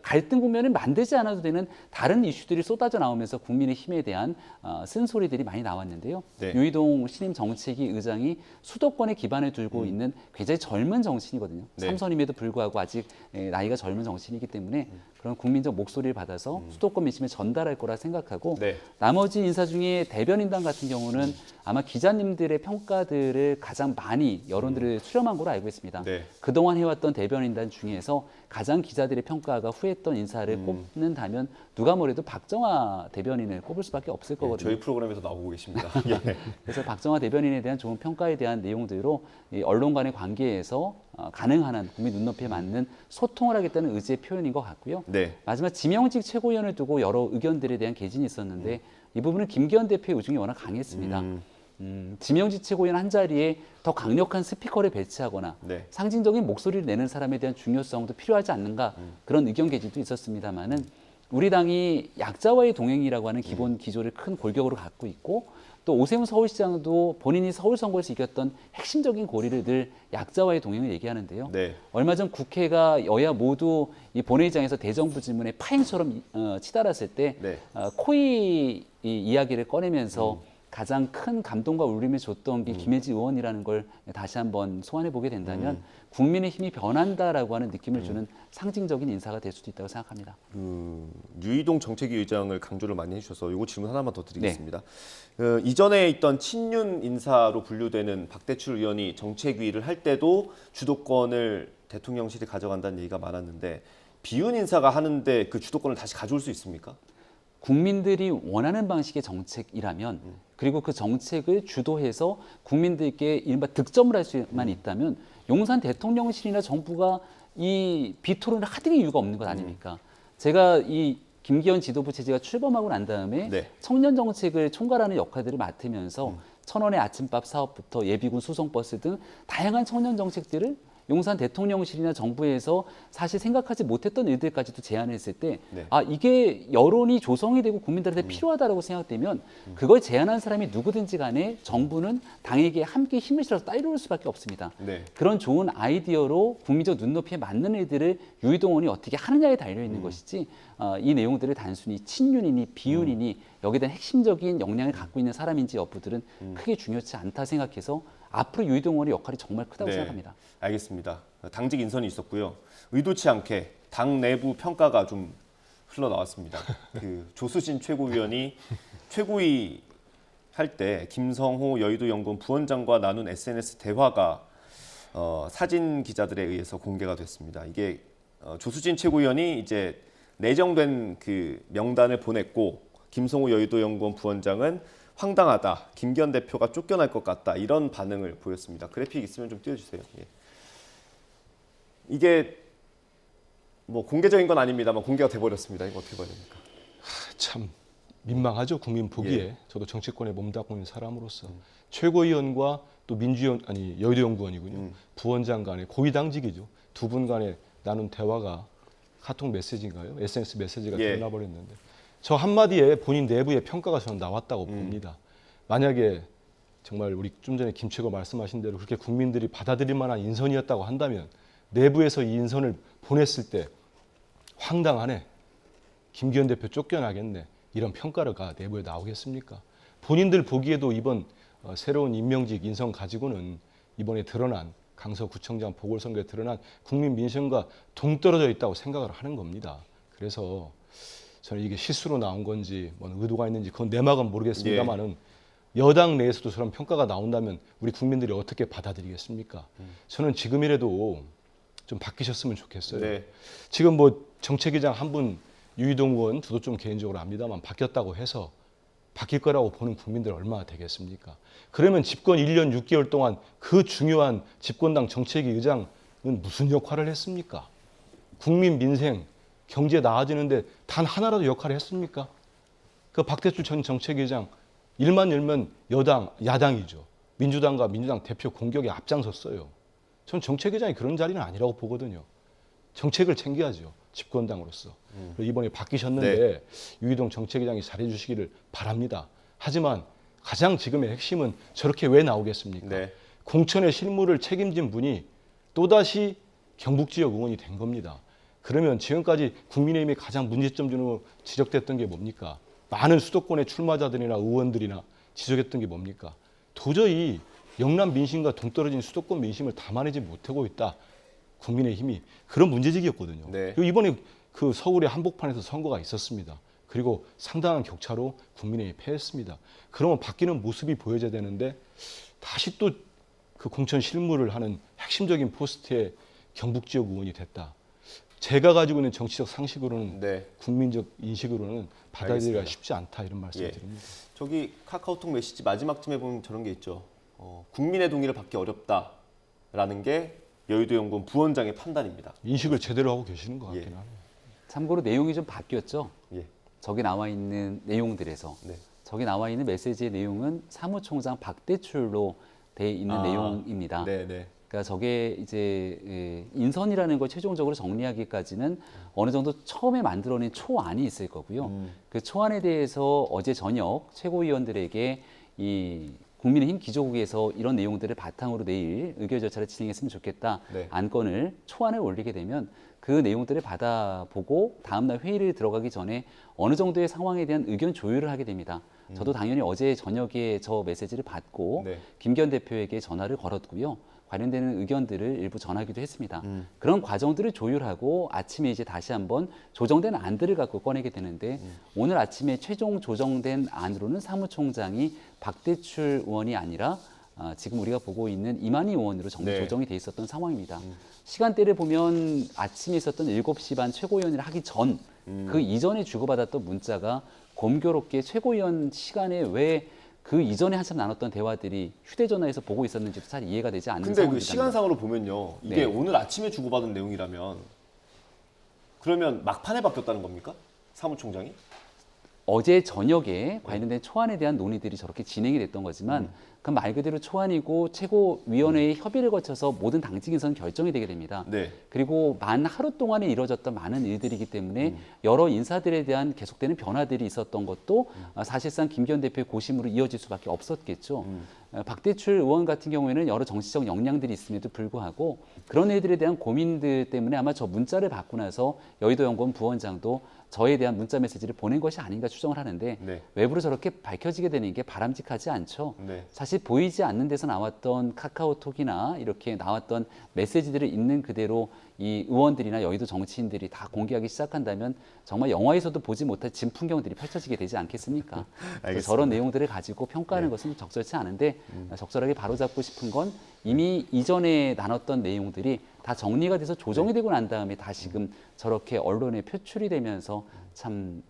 갈등 국면을 만들지 않아도 되는 다른 이슈들이 쏟아져 나오면서 국민의힘에 대한 쓴소리들이 많이 나왔는데요. 유이동 신임 정책위 의장이 수도권에 기반을 두고 있는 굉장히 젊은 정치인이거든요. 삼선임에도 불구하고 아직 나이가 젊은 정치인이기 때문에 그런 국민적 목소리를 받아서 수도권 민심에 전달할 거라 생각하고 나머지 인사 중에 대변인단 같은 경우는 아마 기자님들의 평가들을 가장 많이 여론들을 수렴한 걸로 알고 있습니다. 그동안 해왔던 대변인단 중에서 가장 기자들의 평가가 후했던 인사를 꼽는다면 누가 뭐래도 박정화 대변인을 꼽을 수밖에 없을 거거든요. 저희 프로그램에서 나오고 계십니다. 그래서 박정화 대변인에 대한 좋은 평가에 대한 내용들로 이 언론 간의 관계에서 가능한 한 국민 눈높이에 맞는 소통을 하겠다는 의지의 표현인 것 같고요. 마지막 지명직 최고위원을 두고 여러 의견들에 대한 개진이 있었는데 이 부분은 김기현 대표의 의중이 워낙 강했습니다. 지명직 최고위원 한 자리에 더 강력한 스피커를 배치하거나 상징적인 목소리를 내는 사람에 대한 중요성도 필요하지 않는가 그런 의견 개진도 있었습니다만은 우리 당이 약자와의 동행이라고 하는 기본 기조를 큰 골격으로 갖고 있고 또 오세훈 서울시장도 본인이 서울 선거에서 이겼던 핵심적인 고리를 늘 약자와의 동행을 얘기하는데요. 얼마 전 국회가 여야 모두 이 본회의장에서 대정부 질문에 파행처럼 치달았을 때 코이 이야기를 꺼내면서 가장 큰 감동과 울림을 줬던 게 김혜지 의원이라는 걸 다시 한번 소환해 보게 된다면 국민의 힘이 변한다라고 하는 느낌을 주는 상징적인 인사가 될 수도 있다고 생각합니다. 유이동 정책위 의장을 강조를 많이 해주셔서 이거 질문 하나만 더 드리겠습니다. 이전에 있던 친윤 인사로 분류되는 박대출 의원이 정책위를 할 때도 주도권을 대통령실이 가져간다는 얘기가 많았는데 비윤 인사가 하는데 그 주도권을 다시 가져올 수 있습니까? 국민들이 원하는 방식의 정책이라면 그리고 그 정책을 주도해서 국민들께 이른바 득점을 할 수만 있다면 용산 대통령실이나 정부가 이 비토론을 하등의 이유가 없는 것 아닙니까? 제가 이 김기현 지도부 체제가 출범하고 난 다음에 청년 정책을 총괄하는 역할들을 맡으면서 1,000원의 아침밥 사업부터 예비군 수송버스 등 다양한 청년 정책들을 용산 대통령실이나 정부에서 사실 생각하지 못했던 일들까지도 제안했을 때 이게 여론이 조성이 되고 국민들한테 필요하다고 생각되면 그걸 제안한 사람이 누구든지 간에 정부는 당에게 함께 힘을 실어서 따라올 수밖에 없습니다. 그런 좋은 아이디어로 국민적 눈높이에 맞는 일들을 유이동 의원이 어떻게 하느냐에 달려있는 것이지 이 내용들을 단순히 친윤이니 비윤이니 여기에 대한 핵심적인 역량을 갖고 있는 사람인지 여부들은 크게 중요치 않다 생각해서 앞으로 유이동 의원의 역할이 정말 크다고 생각합니다. 알겠습니다. 당직 인선이 있었고요. 의도치 않게 당 내부 평가가 좀 흘러나왔습니다. 그 조수진 최고위원이 최고위 할 때 김성호 여의도연구원 부원장과 나눈 SNS 대화가 사진 기자들에 의해서 공개가 됐습니다. 이게 조수진 최고위원이 이제 내정된 그 명단을 보냈고 김성호 여의도연구원 부원장은 황당하다, 김기현 대표가 쫓겨날 것 같다 이런 반응을 보였습니다. 그래픽 있으면 좀 띄워주세요. 예. 이게 뭐 공개적인 건 아닙니다만 공개가 돼버렸습니다. 이거 어떻게 봐야 됩니까? 참 민망하죠. 국민 보기에. 저도 정치권에 몸담고 있는 사람으로서 최고위원과 또 여의도연구원이군요. 부원장 간의 고위당직이죠. 두 분 간에 나눈 대화가 카톡 메시지인가요? SNS 메시지가 드러나버렸는데 저 한마디에 본인 내부의 평가가 저는 나왔다고 봅니다. 만약에 정말 우리 좀 전에 김 최고 말씀하신 대로 그렇게 국민들이 받아들일 만한 인선이었다고 한다면 내부에서 이 인선을 보냈을 때 황당하네, 김기현 대표 쫓겨나겠네 이런 평가가 내부에 나오겠습니까? 본인들 보기에도 이번 새로운 임명직 인선 가지고는 이번에 드러난 강서구청장 보궐선거에 드러난 국민 민심과 동떨어져 있다고 생각을 하는 겁니다. 그래서 저는 이게 실수로 나온 건지 뭐 의도가 있는지 그건 내막은 모르겠습니다만은 여당 내에서도 저런 평가가 나온다면 우리 국민들이 어떻게 받아들이겠습니까? 저는 지금이라도 좀 바뀌셨으면 좋겠어요. 지금 뭐 정책위장 한 분 유이동 의원 저도 좀 개인적으로 압니다만 바뀌었다고 해서 바뀔 거라고 보는 국민들 얼마나 되겠습니까? 그러면 집권 1년 6개월 동안 그 중요한 집권당 정책위 의장은 무슨 역할을 했습니까? 국민 민생 경제 나아지는데 단 하나라도 역할을 했습니까? 그 박대출 전 정책위장 일만 열면 야당이죠. 민주당과 민주당 대표 공격에 앞장섰어요. 전 정책위장이 그런 자리는 아니라고 보거든요. 정책을 챙겨야죠. 집권당으로서. 이번에 바뀌셨는데 유이동 정책위장이 잘해주시기를 바랍니다. 하지만 가장 지금의 핵심은 저렇게 왜 나오겠습니까? 공천의 실무를 책임진 분이 또다시 경북지역 의원이 된 겁니다. 그러면 지금까지 국민의힘이 가장 문제점으로 지적됐던 게 뭡니까? 많은 수도권의 출마자들이나 의원들이나 지적했던 게 뭡니까? 도저히 영남 민심과 동떨어진 수도권 민심을 담아내지 못하고 있다. 국민의힘이 그런 문제직이었거든요. 그리고 이번에 그 서울의 한복판에서 선거가 있었습니다. 그리고 상당한 격차로 국민의힘이 패했습니다. 그러면 바뀌는 모습이 보여져야 되는데 다시 또 그 공천 실무를 하는 핵심적인 포스트에 경북지역 의원이 됐다. 제가 가지고 있는 정치적 상식으로는 국민적 인식으로는 받아들이기가 쉽지 않다 이런 말씀을 드립니다. 저기 카카오톡 메시지 마지막쯤에 보면 저런 게 있죠. 국민의 동의를 받기 어렵다라는 게 여의도연구원 부원장의 판단입니다. 인식을 제대로 하고 계시는 것 같긴 하네요. 참고로 내용이 좀 바뀌었죠. 저기 나와 있는 내용들에서 저기 나와 있는 메시지의 내용은 사무총장 박대출로 돼 있는 내용입니다. 그러니까 저게 이제 인선이라는 걸 최종적으로 정리하기까지는 어느 정도 처음에 만들어낸 초안이 있을 거고요. 그 초안에 대해서 어제 저녁 최고위원들에게 이 국민의힘 기조국에서 이런 내용들을 바탕으로 내일 의결 절차를 진행했으면 좋겠다 안건을 초안을 올리게 되면 그 내용들을 받아보고 다음날 회의를 들어가기 전에 어느 정도의 상황에 대한 의견 조율을 하게 됩니다. 저도 당연히 어제 저녁에 저 메시지를 받고 네. 김기현 대표에게 전화를 걸었고요. 관련되는 의견들을 일부 전하기도 했습니다. 그런 과정들을 조율하고 아침에 이제 다시 한번 조정된 안들을 갖고 꺼내게 되는데 오늘 아침에 최종 조정된 안으로는 사무총장이 박대출 의원이 아니라 지금 우리가 보고 있는 이만희 의원으로 정부 네. 조정이 돼 있었던 상황입니다. 시간대를 보면 아침에 있었던 7시 반 최고위원회를 하기 전 그 이전에 주고받았던 문자가 공교롭게 최고위원 시간에 왜 그 이전에 한참 나눴던 대화들이 휴대전화에서 보고 있었는지도 잘 이해가 되지 않는 근데 상황입니다. 그 시간상으로 보면요. 이게 네. 오늘 아침에 주고받은 내용이라면 그러면 막판에 바뀌었다는 겁니까? 사무총장이? 어제 저녁에 관련된 초안에 대한 논의들이 저렇게 진행이 됐던 거지만 그 말 그대로 초안이고 최고위원회의 협의를 거쳐서 모든 당직 인사는 결정이 되게 됩니다. 네. 그리고 만 하루 동안에 이루어졌던 많은 일들이기 때문에 여러 인사들에 대한 계속되는 변화들이 있었던 것도 사실상 김기현 대표의 고심으로 이어질 수밖에 없었겠죠. 박대출 의원 같은 경우에는 여러 정치적 역량들이 있음에도 불구하고 그런 일들에 대한 고민들 때문에 아마 저 문자를 받고 나서 여의도연구원 부원장도 저에 대한 문자 메시지를 보낸 것이 아닌가 추정을 하는데 네. 외부로 저렇게 밝혀지게 되는 게 바람직하지 않죠. 네. 사실 보이지 않는 데서 나왔던 카카오톡이나 이렇게 나왔던 메시지들을 있는 그대로 이 의원들이나 여의도 정치인들이 다 공개하기 시작한다면 정말 영화에서도 보지 못할 진 풍경들이 펼쳐지게 되지 않겠습니까? 그래서 저런 내용들을 가지고 평가하는 것은 적절치 않은데 적절하게 바로잡고 싶은 건 이미 이전에 나눴던 내용들이 다 정리가 돼서 조정이 되고 난 다음에 다시금 저렇게 언론에 표출이 되면서 참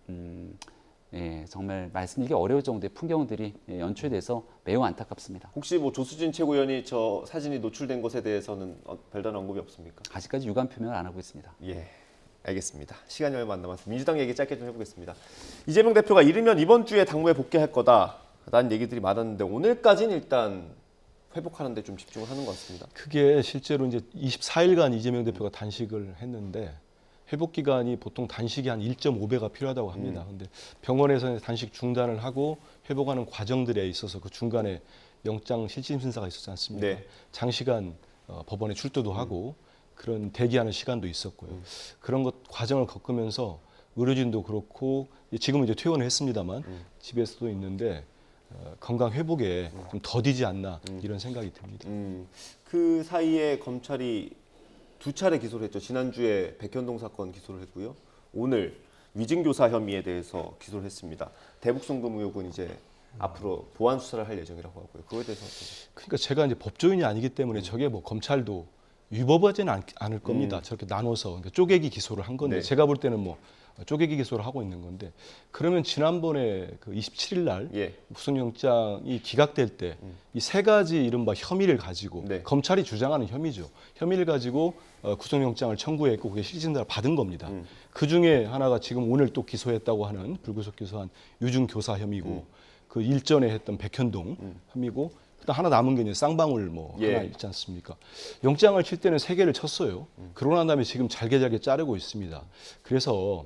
예, 정말 말씀드리기 어려울 정도의 풍경들이 연출돼서 매우 안타깝습니다. 혹시 뭐 조수진 최고위원이 저 사진이 노출된 것에 대해서는 별다른 언급이 없습니까? 아직까지 유감 표명을 안 하고 있습니다. 예, 알겠습니다. 시간이 얼마 안 남았습니다. 민주당 얘기 짧게 좀 해보겠습니다. 이재명 대표가 이르면 이번 주에 당무에 복귀할 거다라는 얘기들이 많았는데 오늘까지는 일단 회복하는 데 좀 집중을 하는 것 같습니다. 그게 실제로 이제 24일간 이재명 대표가 단식을 했는데 회복 기간이 보통 단식이 한 1.5배가 필요하다고 합니다. 그런데 병원에서 단식 중단을 하고 회복하는 과정들에 있어서 그 중간에 영장 실질 심사가 있었지 않습니까? 네. 장시간 법원에 출두도 하고 그런 대기하는 시간도 있었고요. 그런 것 과정을 겪으면서 의료진도 그렇고 지금은 이제 퇴원을 했습니다만 집에서도 있는데 건강 회복에 좀 더디지 않나 이런 생각이 듭니다. 그 사이에 검찰이 2차례 기소를 했죠. 지난주에 백현동 사건 기소를 했고요. 오늘 위증교사 혐의에 대해서 기소를 했습니다. 대북송금 의혹은 이제 앞으로 보완 수사를 할 예정이라고 하고요. 그거에 대해서 그러니까 제가 이제 법조인이 아니기 때문에 저게 뭐 검찰도 위법하지는 않을 겁니다. 저렇게 나눠서 그러니까 쪼개기 기소를 한 건데 네. 제가 볼 때는 뭐 쪼개기 기소를 하고 있는 건데 그러면 지난번에 그 27일 날 구속영장이 기각될 때 이 세 가지 이른바 혐의를 가지고 검찰이 주장하는 혐의죠. 혐의를 가지고 구속영장을 청구했고 그게 실질심사를 받은 겁니다. 그 중에 하나가 지금 오늘 또 기소했다고 하는 불구속 기소한 유증교사 혐의고 그 일전에 했던 백현동 혐의고 또 하나 남은 게 이제 쌍방울 하나 있지 않습니까? 영장을 칠 때는 3개를 쳤어요. 그러고 난 다음에 지금 잘게 자르고 있습니다. 그래서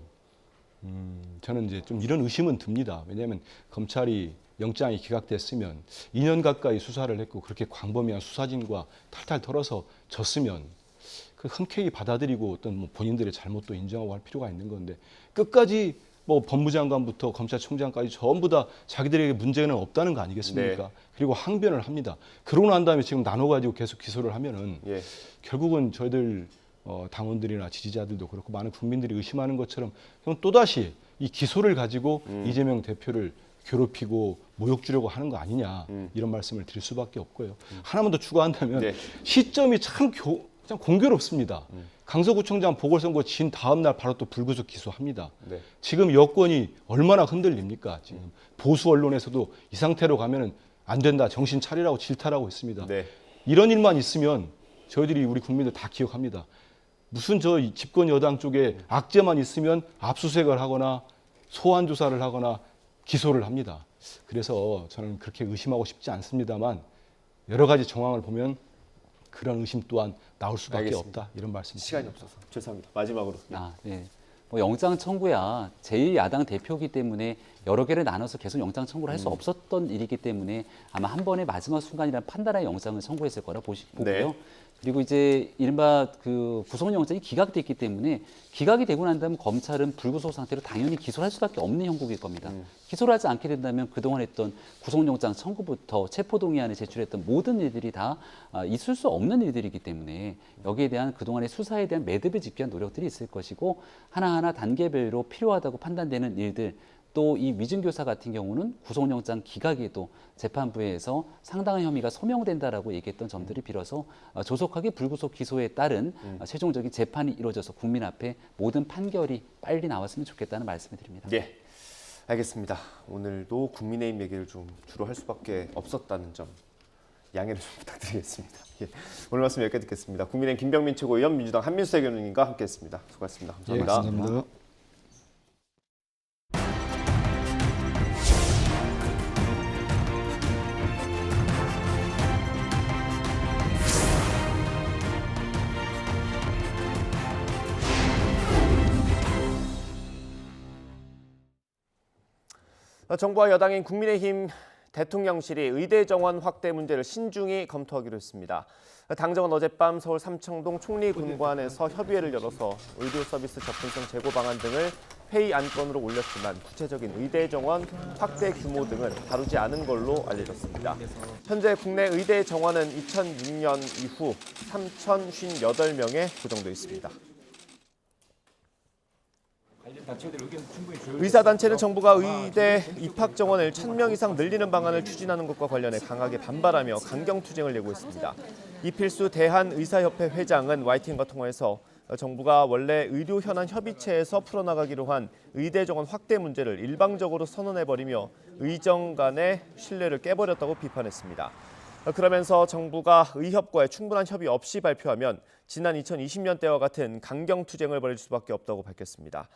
저는 이제 좀 이런 의심은 듭니다. 왜냐하면 검찰이 영장이 기각됐으면 2년 가까이 수사를 했고 그렇게 광범위한 수사진과 탈탈 털어서 졌으면 그 흔쾌히 받아들이고 어떤 뭐 본인들의 잘못도 인정하고 할 필요가 있는 건데 끝까지 뭐 법무장관부터 검찰총장까지 전부 다 자기들에게 문제는 없다는 거 아니겠습니까? 그리고 항변을 합니다. 그러고 난 다음에 지금 나눠가지고 계속 기소를 하면은 결국은 저희들 당원들이나 지지자들도 그렇고 많은 국민들이 의심하는 것처럼 또다시 이 기소를 가지고 이재명 대표를 괴롭히고 모욕 주려고 하는 거 아니냐 이런 말씀을 드릴 수밖에 없고요. 하나만 더 추가한다면 시점이 참 공교롭습니다. 강서구청장 보궐선거 진 다음 날 바로 또 불구속 기소합니다. 지금 여권이 얼마나 흔들립니까? 지금 보수 언론에서도 이 상태로 가면은 안 된다, 정신 차리라고 질타하고 있습니다. 이런 일만 있으면 저희들이 우리 국민들 다 기억합니다. 무슨 저 집권 여당 쪽에 악재만 있으면 압수수색을 하거나 소환 조사를 하거나 기소를 합니다. 그래서 저는 그렇게 의심하고 싶지 않습니다만 여러 가지 정황을 보면 그런 의심 또한 나올 수밖에 없다 이런 말씀입니다. 시간이 없어서 죄송합니다. 마지막으로. 네. 뭐 영장 청구야 제1야당 대표이기 때문에 여러 개를 나눠서 계속 영장 청구를 할 수 없었던 일이기 때문에 아마 한 번의 마지막 순간이라는 판단의 영장을 청구했을 거라 보고요. 그리고 이제 이른바 그 구속영장이 기각됐기 때문에 기각이 되고 난 다음 검찰은 불구속 상태로 당연히 기소를 할 수밖에 없는 형국일 겁니다. 기소를 하지 않게 된다면 그동안 했던 구속영장 청구부터 체포동의안을 제출했던 모든 일들이 다 있을 수 없는 일들이기 때문에 여기에 대한 그동안의 수사에 대한 매듭을 짓기 위한 노력들이 있을 것이고 하나하나 단계별로 필요하다고 판단되는 일들 또 이 위증교사 같은 경우는 구속영장 기각에도 재판부에서 상당한 혐의가 소명된다라고 얘기했던 점들을 빌어서 조속하게 불구속 기소에 따른 최종적인 재판이 이루어져서 국민 앞에 모든 판결이 빨리 나왔으면 좋겠다는 말씀을 드립니다. 예, 알겠습니다. 오늘도 국민의힘 얘기를 좀 주로 할 수밖에 없었다는 점 양해를 좀 부탁드리겠습니다. 예, 오늘 말씀 여기까지 듣겠습니다. 국민의힘 김병민 최고위원, 민주당 한민수 대변인과 함께했습니다. 수고하셨습니다. 감사합니다. 예, 감사합니다. 정부와 여당인 국민의힘 대통령실이 의대 정원 확대 문제를 신중히 검토하기로 했습니다. 당정은 어젯밤 서울 삼청동 총리분관에서 협의회를 열어서 의료 서비스 접근성 제고 방안 등을 회의 안건으로 올렸지만 구체적인 의대 정원 확대 규모 등은 다루지 않은 걸로 알려졌습니다. 현재 국내 의대 정원은 2006년 이후 3,058명에 고정돼 있습니다. 의사단체는 정부가 의대 입학 정원을 1,000명 이상 늘리는 방안을 추진하는 것과 관련해 강하게 반발하며 강경투쟁을 예고했습니다. 이필수 대한의사협회 회장은 YTN과 통화해서 정부가 원래 의료 현안 협의체에서 풀어나가기로 한 의대 정원 확대 문제를 일방적으로 선언해버리며 의정 간의 신뢰를 깨버렸다고 비판했습니다. 그러면서 정부가 의협과의 충분한 협의 없이 발표하면 지난 2020년 때와 같은 강경투쟁을 벌일 수밖에 없다고 밝혔습니다.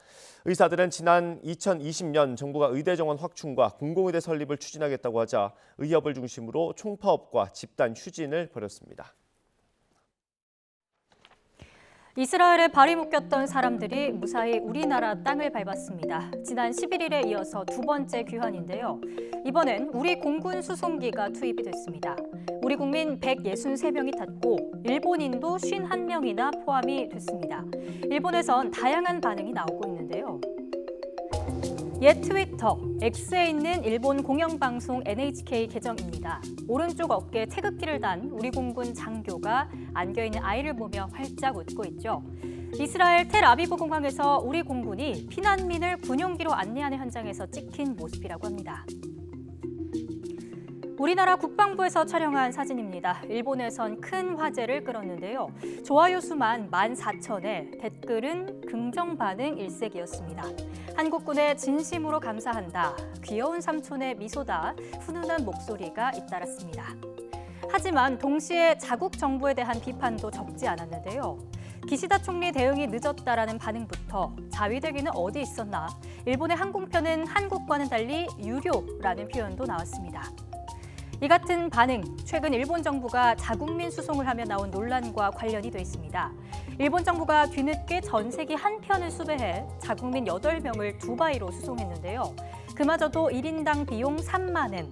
의사들은 지난 2020년 정부가 의대 정원 확충과 공공의대 설립을 추진하겠다고 하자 의협을 중심으로 총파업과 집단 휴진을 벌였습니다. 이스라엘에 발이 묶였던 사람들이 무사히 우리나라 땅을 밟았습니다. 지난 11일에 이어서 두 번째 귀환인데요. 이번엔 우리 공군 수송기가 투입이 됐습니다. 우리 국민 163명이 탔고 일본인도 51명이나 포함이 됐습니다. 일본에선 다양한 반응이 나오고 있는데요. 옛 트위터, X에 있는 일본 공영방송 NHK 계정입니다. 오른쪽 어깨에 태극기를 단 우리 공군 장교가 안겨있는 아이를 보며 활짝 웃고 있죠. 이스라엘 텔아비브 공항에서 우리 공군이 피난민을 군용기로 안내하는 현장에서 찍힌 모습이라고 합니다. 우리나라 국방부에서 촬영한 사진입니다. 일본에선 큰 화제를 끌었는데요. 좋아요 수만 14,000에 댓글은 긍정 반응 일색이었습니다. 한국군에 진심으로 감사한다. 귀여운 삼촌의 미소다. 훈훈한 목소리가 잇따랐습니다. 하지만 동시에 자국 정부에 대한 비판도 적지 않았는데요. 기시다 총리 대응이 늦었다라는 반응부터 자위대기는 어디 있었나. 일본의 항공편은 한국과는 달리 유료라는 표현도 나왔습니다. 이 같은 반응, 최근 일본 정부가 자국민 수송을 하며 나온 논란과 관련이 돼 있습니다. 일본 정부가 뒤늦게 전세기 한 편을 수배해 자국민 8명을 두바이로 수송했는데요. 그마저도 1인당 비용 3만 엔,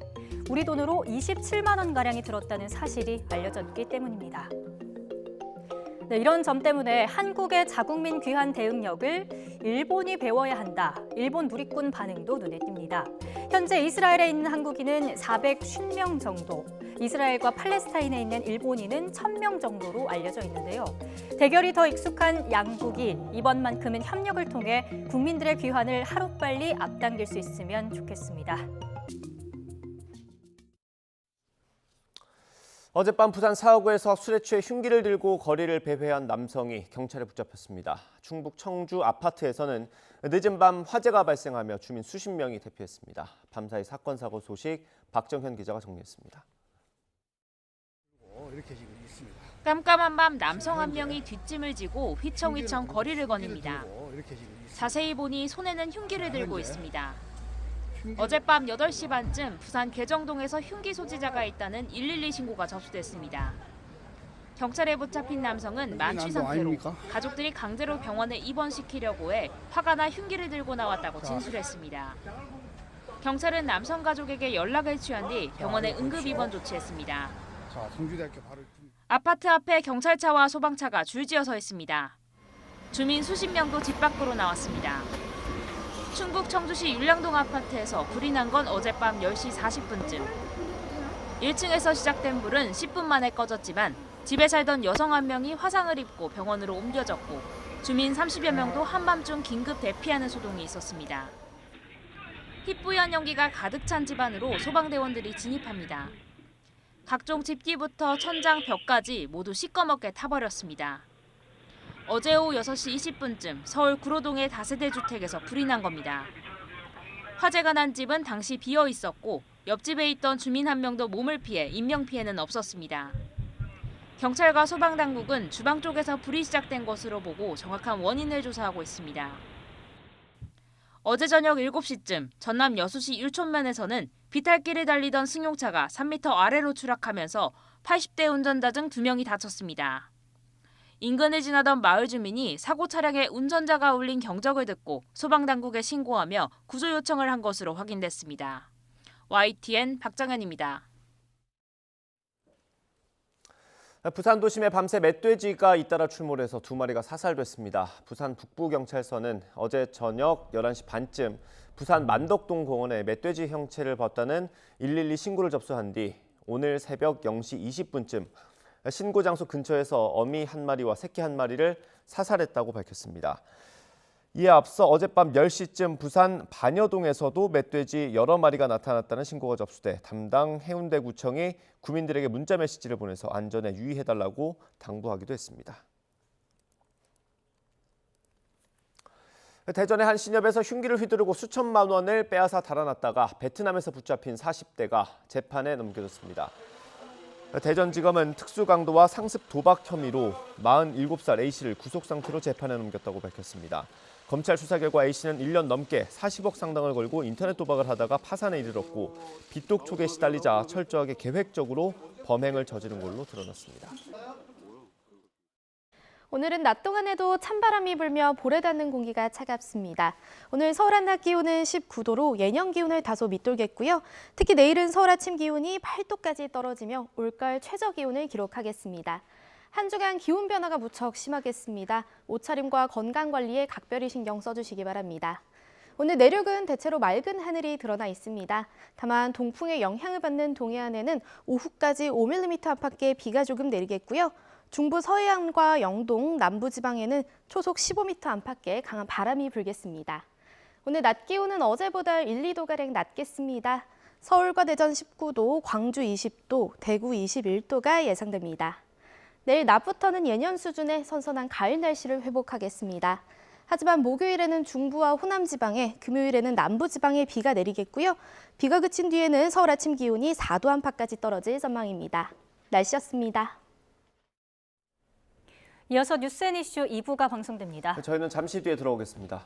우리 돈으로 27만 원가량이 들었다는 사실이 알려졌기 때문입니다. 네, 이런 점 때문에 한국의 자국민 귀환 대응력을 일본이 배워야 한다. 일본 누리꾼 반응도 눈에 띕니다. 현재 이스라엘에 있는 한국인은 450명 정도, 이스라엘과 팔레스타인에 있는 일본인은 1,000명 정도로 알려져 있는데요. 대결이 더 익숙한 양국이 이번만큼은 협력을 통해 국민들의 귀환을 하루빨리 앞당길 수 있으면 좋겠습니다. 어젯밤 부산 사하구에서 술에 취해 흉기를 들고 거리를 배회한 남성이 경찰에 붙잡혔습니다. 충북 청주 아파트에서는 늦은 밤 화재가 발생하며 주민 수십 명이 대피했습니다. 밤사이 사건 사고 소식 박정현 기자가 정리했습니다. 깜깜한 밤 남성 한 명이 뒷짐을 지고 휘청휘청 거리를 거닙니다. 자세히 보니 손에는 흉기를 들고 있습니다. 어젯밤 8시 반쯤 부산 계정동에서 흉기 소지자가 있다는 112 신고가 접수됐습니다. 경찰에 붙잡힌 남성은 만취 상태로 가족들이 강제로 병원에 입원시키려고 해 화가 나 흉기를 들고 나왔다고 진술했습니다. 경찰은 남성 가족에게 연락을 취한 뒤 병원에 응급 입원 조치했습니다. 아파트 앞에 경찰차와 소방차가 줄지어 서 있습니다. 주민 수십 명도 집 밖으로 나왔습니다. 충북 청주시 율량동 아파트에서 불이 난 건 어젯밤 10시 40분쯤. 1층에서 시작된 불은 10분 만에 꺼졌지만 집에 살던 여성 한 명이 화상을 입고 병원으로 옮겨졌고 주민 30여 명도 한밤중 긴급 대피하는 소동이 있었습니다. 희뿌연 연기가 가득 찬 집 안으로 소방대원들이 진입합니다. 각종 집기부터 천장, 벽까지 모두 시꺼멓게 타버렸습니다. 어제 오후 6시 20분쯤 서울 구로동의 다세대 주택에서 불이 난 겁니다. 화재가 난 집은 당시 비어 있었고 옆집에 있던 주민 한 명도 몸을 피해 인명피해는 없었습니다. 경찰과 소방당국은 주방 쪽에서 불이 시작된 것으로 보고 정확한 원인을 조사하고 있습니다. 어제 저녁 7시쯤 전남 여수시 율촌면에서는 비탈길을 달리던 승용차가 3m 아래로 추락하면서 80대 운전자 등 2명이 다쳤습니다. 인근을 지나던 마을 주민이 사고 차량에 운전자가 울린 경적을 듣고 소방당국에 신고하며 구조 요청을 한 것으로 확인됐습니다. YTN 박정현입니다. 부산 도심에 밤새 멧돼지가 잇따라 출몰해서 2마리가 사살됐습니다. 부산 북부경찰서는 어제 저녁 11시 반쯤 부산 만덕동 공원에 멧돼지 형체를 봤다는 112 신고를 접수한 뒤 오늘 새벽 0시 20분쯤 신고 장소 근처에서 어미 1마리와 새끼 1마리를 사살했다고 밝혔습니다. 이에 앞서 어젯밤 10시쯤 부산 반여동에서도 멧돼지 여러 마리가 나타났다는 신고가 접수돼 담당 해운대구청이 구민들에게 문자 메시지를 보내서 안전에 유의해달라고 당부하기도 했습니다. 대전의 한 신협에서 흉기를 휘두르고 수천만 원을 빼앗아 달아났다가 베트남에서 붙잡힌 40대가 재판에 넘겨졌습니다. 대전지검은 특수강도와 상습 도박 혐의로 47살 A씨를 구속상태로 재판에 넘겼다고 밝혔습니다. 검찰 수사 결과 A씨는 1년 넘게 40억 상당을 걸고 인터넷 도박을 하다가 파산에 이르렀고 빚독촉에 시달리자 철저하게 계획적으로 범행을 저지른 걸로 드러났습니다. 오늘은 낮 동안에도 찬바람이 불며 볼에 닿는 공기가 차갑습니다. 오늘 서울 한낮 기온은 19도로 예년 기온을 다소 밑돌겠고요. 특히 내일은 서울 아침 기온이 8도까지 떨어지며 올가을 최저 기온을 기록하겠습니다. 한 주간 기온 변화가 무척 심하겠습니다. 옷차림과 건강관리에 각별히 신경 써주시기 바랍니다. 오늘 내륙은 대체로 맑은 하늘이 드러나 있습니다. 다만 동풍의 영향을 받는 동해안에는 오후까지 5mm 안팎의 비가 조금 내리겠고요. 중부 서해안과 영동, 남부지방에는 초속 15m 안팎의 강한 바람이 불겠습니다. 오늘 낮 기온은 어제보다 1, 2도가량 낮겠습니다. 서울과 대전 19도, 광주 20도, 대구 21도가 예상됩니다. 내일 낮부터는 예년 수준의 선선한 가을 날씨를 회복하겠습니다. 하지만 목요일에는 중부와 호남 지방에, 금요일에는 남부 지방에 비가 내리겠고요. 비가 그친 뒤에는 서울 아침 기온이 4도 안팎까지 떨어질 전망입니다. 날씨였습니다. 이어서 뉴스앤이슈 2부가 방송됩니다. 저희는 잠시 뒤에 돌아오겠습니다.